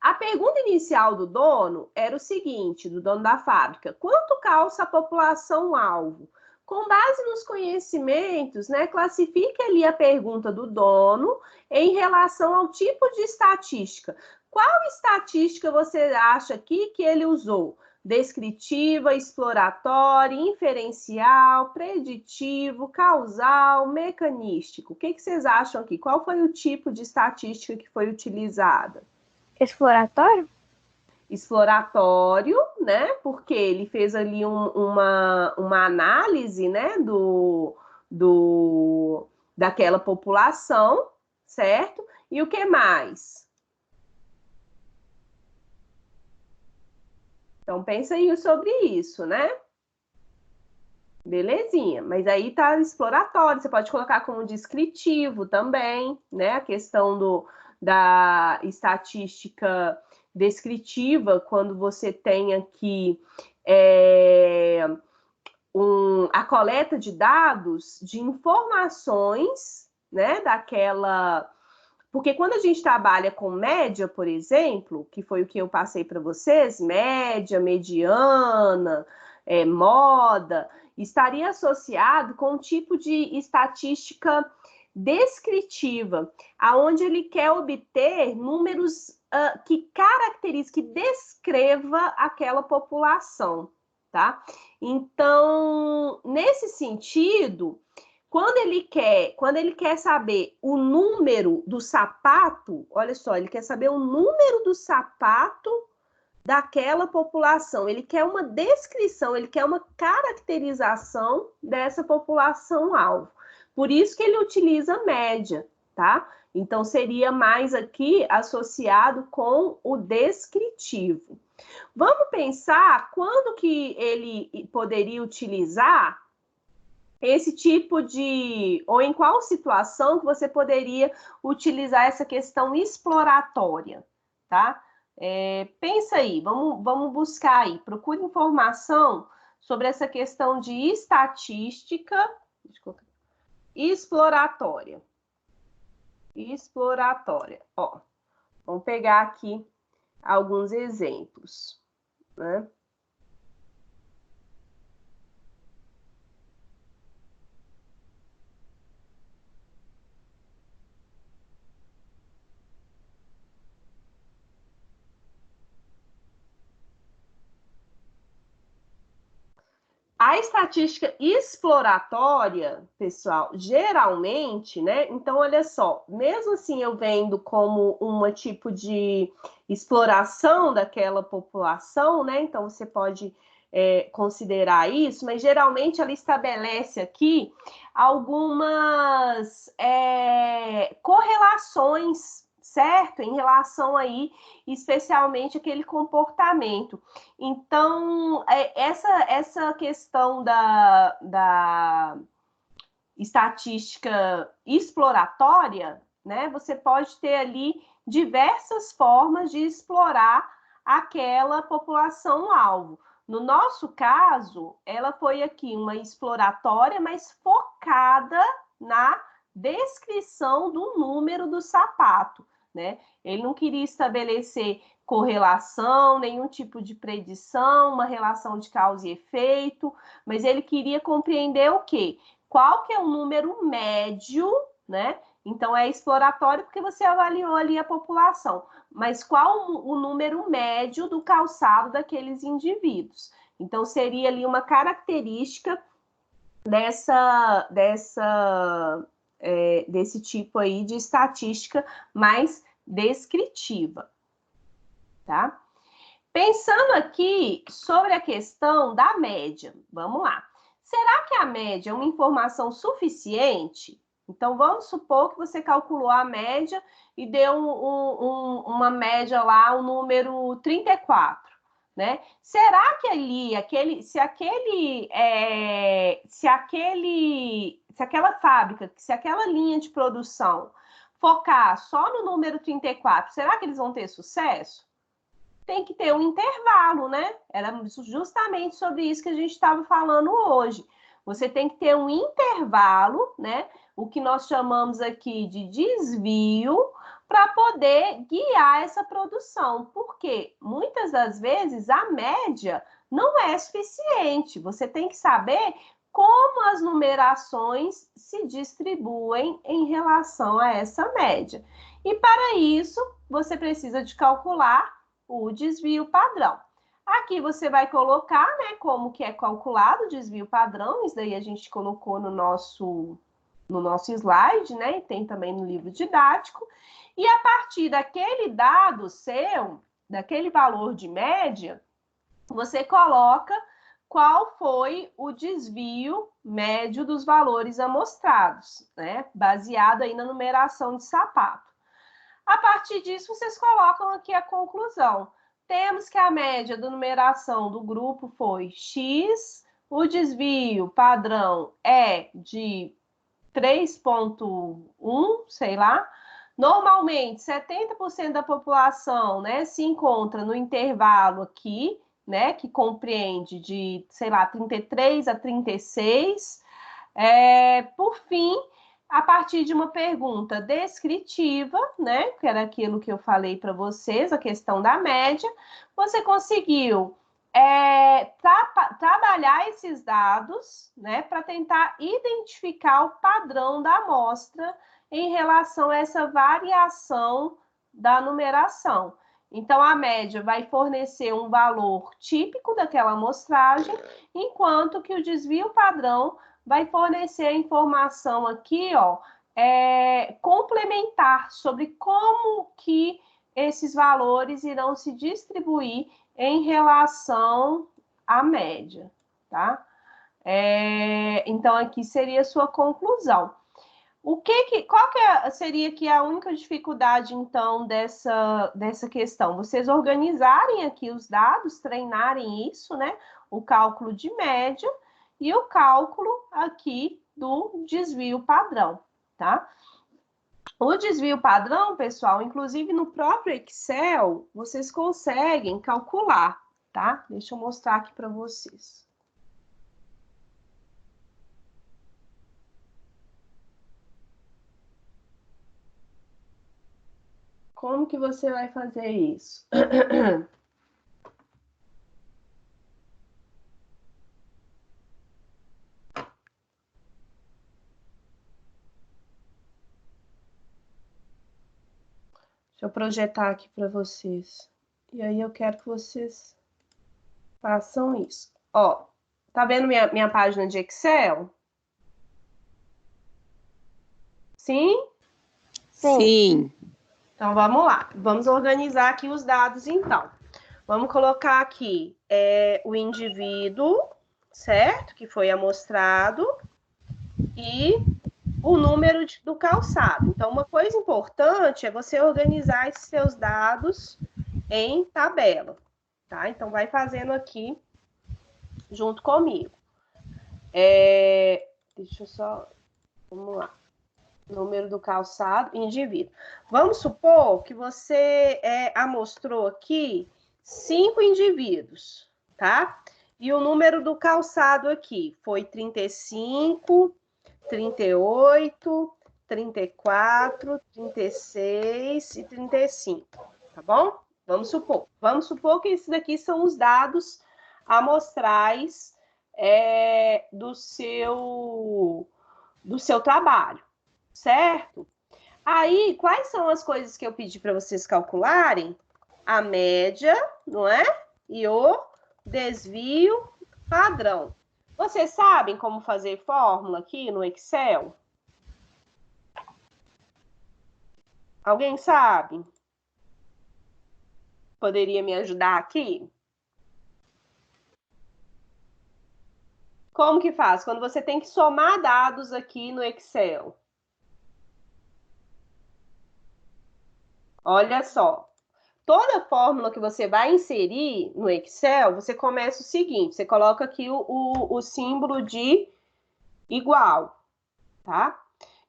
A pergunta inicial do dono era o seguinte, do dono da fábrica: quanto calça a população-alvo? Com base nos conhecimentos, né, classifique ali a pergunta do dono em relação ao tipo de estatística. Qual estatística você acha aqui que ele usou? Descritiva, exploratória, inferencial, preditivo, causal, mecanístico. O que vocês acham aqui? Qual foi o tipo de estatística que foi utilizada? Exploratório? Exploratório, né? Porque ele fez ali uma análise, né, daquela população, certo? E o que mais? Então, pensa aí sobre isso, né? Belezinha, mas aí tá exploratório, você pode colocar como descritivo também, né? A questão da estatística descritiva, quando você tem aqui a coleta de dados, de informações, né? Daquela... Porque quando a gente trabalha com média, por exemplo, que foi o que eu passei para vocês, média, mediana, moda, estaria associado com um tipo de estatística descritiva, aonde ele quer obter números que caracterizem, que descreva aquela população, tá? Então, nesse sentido, quando ele quer saber o número do sapato, olha só, ele quer saber o número do sapato daquela população, ele quer uma descrição, ele quer uma caracterização dessa população-alvo. Por isso que ele utiliza média, tá? Então, seria mais aqui associado com o descritivo. Vamos pensar quando que ele poderia utilizar esse tipo de... ou em qual situação que você poderia utilizar essa questão exploratória, tá? Pensa aí, vamos buscar aí, procure informação sobre essa questão de estatística exploratória. Ó, vamos pegar aqui alguns exemplos, né? A estatística exploratória, pessoal, geralmente, né? Então, olha só, mesmo assim eu vendo como um tipo de exploração daquela população, né? Então, você pode considerar isso, mas geralmente ela estabelece aqui algumas correlações, certo? Em relação aí, especialmente aquele comportamento. Então, essa questão da estatística exploratória, né? Você pode ter ali diversas formas de explorar aquela população-alvo. No nosso caso, ela foi aqui uma exploratória, mas focada na descrição do número do sapato, né? Ele não queria estabelecer correlação, nenhum tipo de predição, uma relação de causa e efeito, mas ele queria compreender o quê? Qual que é o número médio, né? Então, é exploratório porque você avaliou ali a população, mas qual o número médio do calçado daqueles indivíduos? Então, seria ali uma característica desse tipo aí de estatística mais descritiva, tá? Pensando aqui sobre a questão da média, vamos lá. Será que a média é uma informação suficiente? Então, vamos supor que você calculou a média e deu uma média lá, o número 34, né? Será que ali, se aquela fábrica, se aquela linha de produção focar só no número 34, será que eles vão ter sucesso? Tem que ter um intervalo, né? Era justamente sobre isso que a gente estava falando hoje. Você tem que ter um intervalo, né? O que nós chamamos aqui de desvio, para poder guiar essa produção. Porque muitas das vezes a média não é suficiente. Você tem que saber como as numerações se distribuem em relação a essa média. E para isso, você precisa de calcular o desvio padrão. Aqui você vai colocar, né, como que é calculado o desvio padrão, isso daí a gente colocou no nosso slide, né, e tem também no livro didático, e a partir daquele dado seu, daquele valor de média, você coloca qual foi o desvio médio dos valores amostrados, né, baseado aí na numeração de sapato. A partir disso, vocês colocam aqui a conclusão. Temos que a média da numeração do grupo foi X, o desvio padrão é de 3,1, sei lá. Normalmente, 70% da população, né, se encontra no intervalo aqui, né, que compreende de, sei lá, 33 a 36. Por fim, a partir de uma pergunta descritiva, né, que era aquilo que eu falei para vocês, a questão da média, você conseguiu trabalhar esses dados, né, para tentar identificar o padrão da amostra em relação a essa variação da numeração. Então, a média vai fornecer um valor típico daquela amostragem, enquanto que o desvio padrão vai fornecer a informação aqui, ó, complementar sobre como que esses valores irão se distribuir em relação à média, tá? Então, aqui seria a sua conclusão. Qual que seria que a única dificuldade, então, dessa questão? Vocês organizarem aqui os dados, treinarem isso, né? O cálculo de média e o cálculo aqui do desvio padrão, tá? O desvio padrão, pessoal, inclusive no próprio Excel, vocês conseguem calcular, tá? Deixa eu mostrar aqui para vocês. Como que você vai fazer isso? Deixa eu projetar aqui para vocês. E aí eu quero que vocês façam isso. Ó, tá vendo minha página de Excel? Sim? Sim. Então, vamos lá. Vamos organizar aqui os dados, então. Vamos colocar aqui o indivíduo, certo? Que foi amostrado. E o número do calçado. Então, uma coisa importante é você organizar esses seus dados em tabela, tá? Então, vai fazendo aqui junto comigo. Deixa eu só... Vamos lá. Número do calçado, indivíduo. Vamos supor que você amostrou aqui 5 indivíduos, tá? E o número do calçado aqui foi 35, 38, 34, 36 e 35, tá bom? Vamos supor que esses daqui são os dados amostrais do seu trabalho, certo? Aí, quais são as coisas que eu pedi para vocês calcularem? A média, não é? E o desvio padrão. Vocês sabem como fazer fórmula aqui no Excel? Alguém sabe? Poderia me ajudar aqui? Como que faz? Quando você tem que somar dados aqui no Excel. Olha só. Toda fórmula que você vai inserir no Excel, você começa o seguinte, você coloca aqui o símbolo de igual, tá?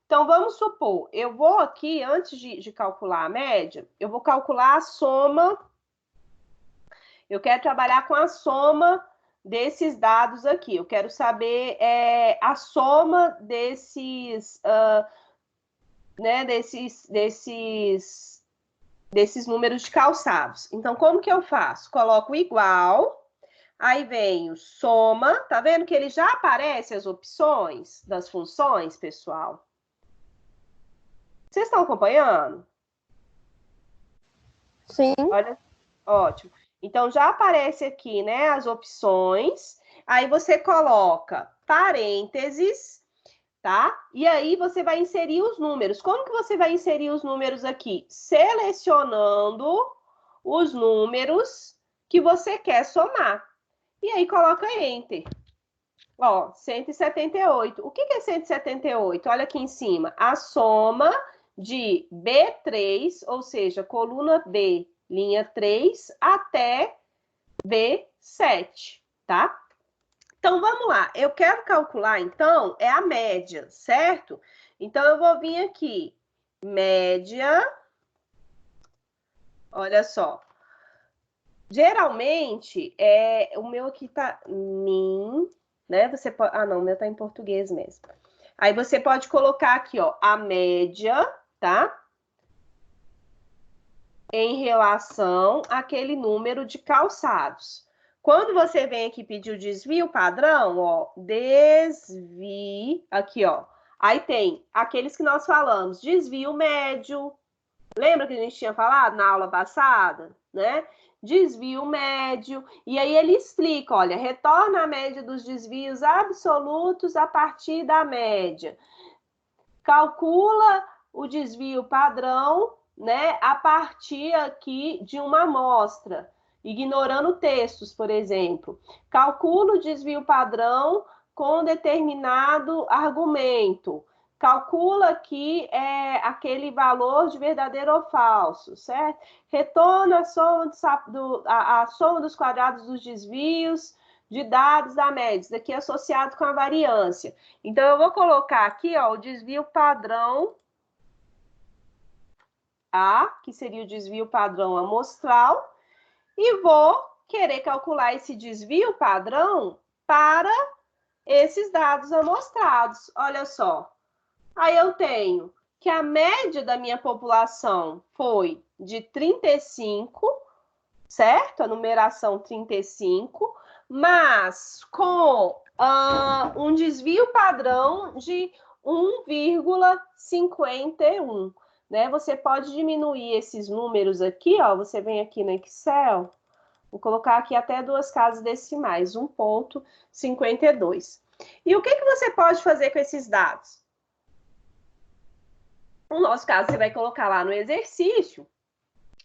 Então, vamos supor, eu vou aqui, antes de calcular a média, eu vou calcular a soma. Eu quero trabalhar com a soma desses dados aqui. Eu quero saber a soma desses números de calçados. Então, como que eu faço? Coloco igual, aí venho soma, tá vendo que ele já aparece as opções das funções, pessoal? Vocês estão acompanhando? Sim. Olha, ótimo. Então, já aparece aqui, né, as opções. Aí você coloca parênteses, tá? E aí você vai inserir os números. Como que você vai inserir os números aqui? Selecionando os números que você quer somar. E aí coloca Enter. Ó, 178. O que é 178? Olha aqui em cima. A soma de B3, ou seja, coluna B, linha 3, até B7, tá? Então, vamos lá. Eu quero calcular, então, a média, certo? Então, eu vou vir aqui. Média. Olha só. Geralmente, o meu aqui tá min, né? Você pode... Ah, não, o meu tá em português mesmo. Aí, você pode colocar aqui, ó, a média, tá? Em relação àquele número de calçados. Quando você vem aqui pedir o desvio padrão, ó, aqui, ó. Aí tem aqueles que nós falamos, desvio médio. Lembra que a gente tinha falado na aula passada? né? Desvio médio, e aí ele explica, olha, retorna a média dos desvios absolutos a partir da média. Calcula o desvio padrão, né, a partir aqui de uma amostra, ignorando textos, por exemplo. Calcula o desvio padrão com determinado argumento. Calcula aqui aquele valor de verdadeiro ou falso, certo? Retorna a soma dos quadrados dos desvios de dados da média, isso daqui é associado com a variância. Então, eu vou colocar aqui, ó, o desvio padrão A, que seria o desvio padrão amostral, e vou querer calcular esse desvio padrão para esses dados amostrados. Olha só. Aí eu tenho que a média da minha população foi de 35, certo? A numeração 35, mas com um desvio padrão de 1,51, né? Você pode diminuir esses números aqui, ó. Você vem aqui no Excel, vou colocar aqui até 2 casas decimais, 1,52. E o que você pode fazer com esses dados? No nosso caso, você vai colocar lá no exercício,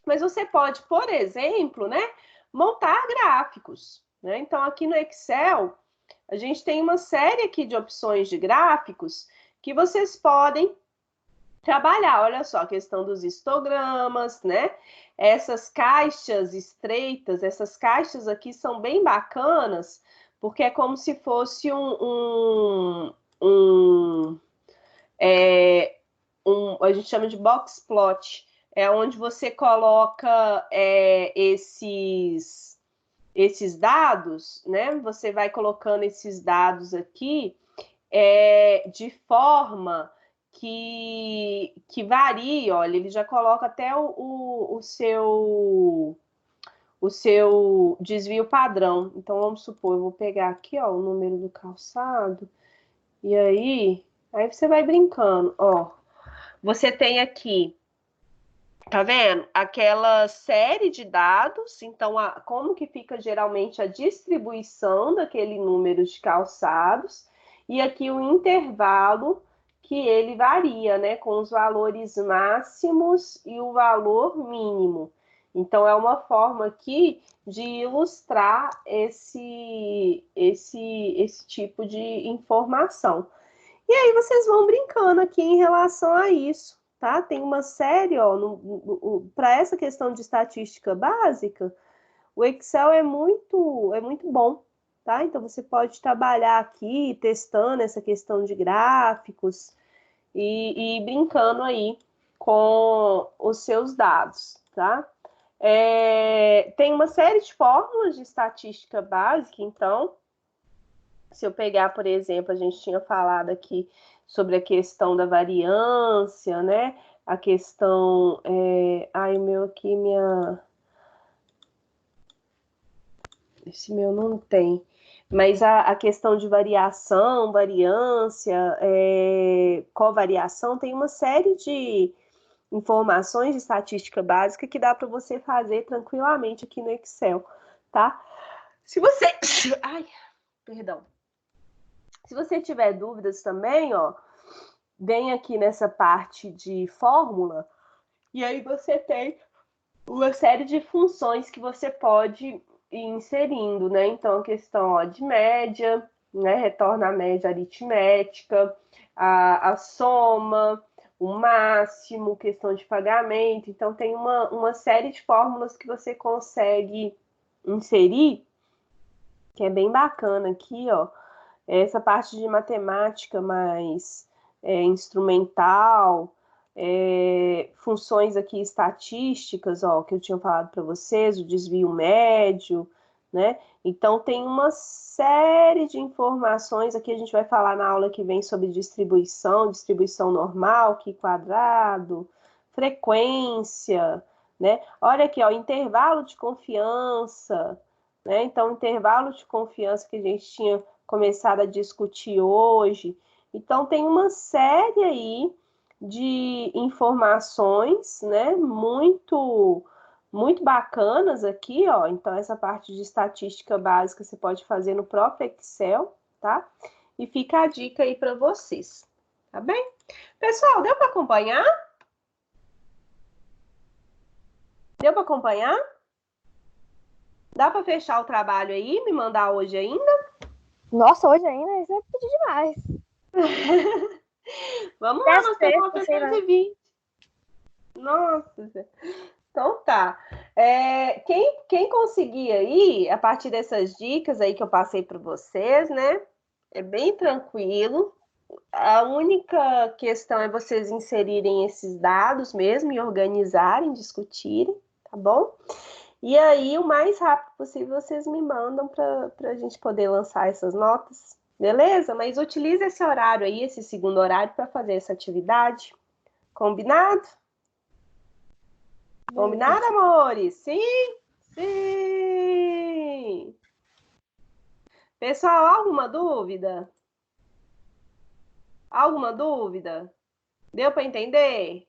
mas você pode, por exemplo, né, montar gráficos, né? Então, aqui no Excel, a gente tem uma série aqui de opções de gráficos que vocês podem trabalhar. Olha só, a questão dos histogramas, né? Essas caixas estreitas, essas caixas aqui são bem bacanas, porque é como se fosse a gente chama de box plot, é onde você coloca esses dados, né? Você vai colocando esses dados aqui de forma que varia. Olha, ele já coloca até o seu desvio padrão. Então, vamos supor, eu vou pegar aqui, ó, o número do calçado, e aí você vai brincando, ó. Você tem aqui, tá vendo? Aquela série de dados, então, como que fica geralmente a distribuição daquele número de calçados, e aqui o intervalo que ele varia, né? Com os valores máximos e o valor mínimo. Então, é uma forma aqui de ilustrar esse tipo de informação. E aí vocês vão brincando aqui em relação a isso, tá? Tem uma série, ó, para essa questão de estatística básica, o Excel é muito bom, tá? Então você pode trabalhar aqui testando essa questão de gráficos e brincando aí com os seus dados, tá? Tem uma série de fórmulas de estatística básica, então, se eu pegar, por exemplo, a gente tinha falado aqui sobre a questão da variância, né? A questão... o meu aqui, esse meu não tem. Mas a questão de variação, variância, covariação, tem uma série de informações de estatística básica que dá para você fazer tranquilamente aqui no Excel, tá? Se você... Ai, perdão. Se você tiver dúvidas também, ó, vem aqui nessa parte de fórmula e aí você tem uma série de funções que você pode ir inserindo, né? Então, a questão, ó, de média, né? Retorna a média aritmética, a soma, o máximo, questão de pagamento. Então, tem uma série de fórmulas que você consegue inserir, que é bem bacana aqui, ó. Essa parte de matemática mais instrumental, funções aqui estatísticas, ó, que eu tinha falado para vocês, o desvio médio, né? Então, tem uma série de informações, aqui a gente vai falar na aula que vem sobre distribuição normal, Q quadrado, frequência, né? Olha aqui, ó, intervalo de confiança, né? Então, intervalo de confiança que a gente tinha começado a discutir hoje. Então, tem uma série aí de informações, né, muito muito bacanas aqui, ó. Então, essa parte de estatística básica você pode fazer no próprio Excel, tá? E fica a dica aí para vocês, tá bem? Pessoal, deu para acompanhar? Deu para acompanhar? Dá para fechar o trabalho aí, me mandar hoje ainda? Nossa, hoje ainda, isso é pedir demais. Vamos lá, nós temos Sexta, sei lá. 9h20. Nossa, então tá. Quem conseguir aí, a partir dessas dicas aí que eu passei para vocês, né? É bem tranquilo. A única questão é vocês inserirem esses dados mesmo e organizarem, discutirem, tá bom? E aí, o mais rápido possível, vocês me mandam para a gente poder lançar essas notas, beleza? Mas utilize esse horário aí, esse segundo horário, para fazer essa atividade. Combinado? Combinado, amores? Sim? Sim! Pessoal, alguma dúvida? Alguma dúvida? Deu para entender?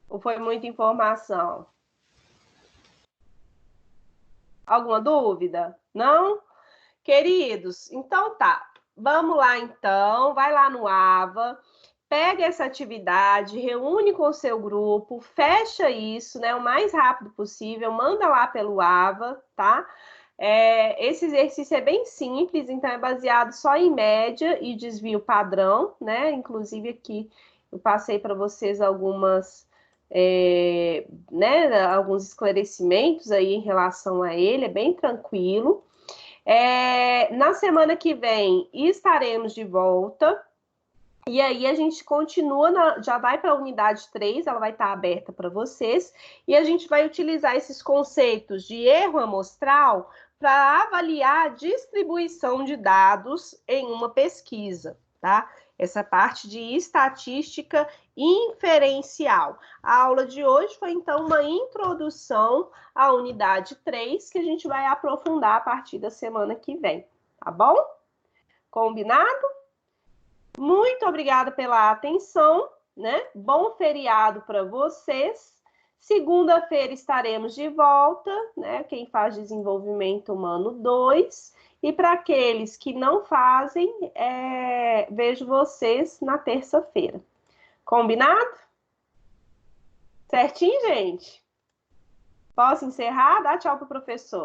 Ou foi muita informação? Alguma dúvida? Não? Queridos, então tá. Vamos lá então, vai lá no AVA, pega essa atividade, reúne com o seu grupo, fecha isso, né, o mais rápido possível, manda lá pelo AVA, tá? Esse exercício é bem simples, então é baseado só em média e desvio padrão, né? Inclusive aqui eu passei para vocês né, alguns esclarecimentos aí em relação a ele, é bem tranquilo. Na semana que vem estaremos de volta. E aí a gente continua, já vai para a unidade 3, ela vai estar aberta para vocês, e a gente vai utilizar esses conceitos de erro amostral para avaliar a distribuição de dados em uma pesquisa, tá? Essa parte de estatística inferencial. A aula de hoje foi, então, uma introdução à unidade 3, que a gente vai aprofundar a partir da semana que vem, tá bom? Combinado? Muito obrigada pela atenção, né? Bom feriado para vocês. Segunda-feira estaremos de volta, né? Quem faz desenvolvimento humano 2. E para aqueles que não fazem, vejo vocês na terça-feira. Combinado? Certinho, gente? Posso encerrar? Dá tchau para o professor.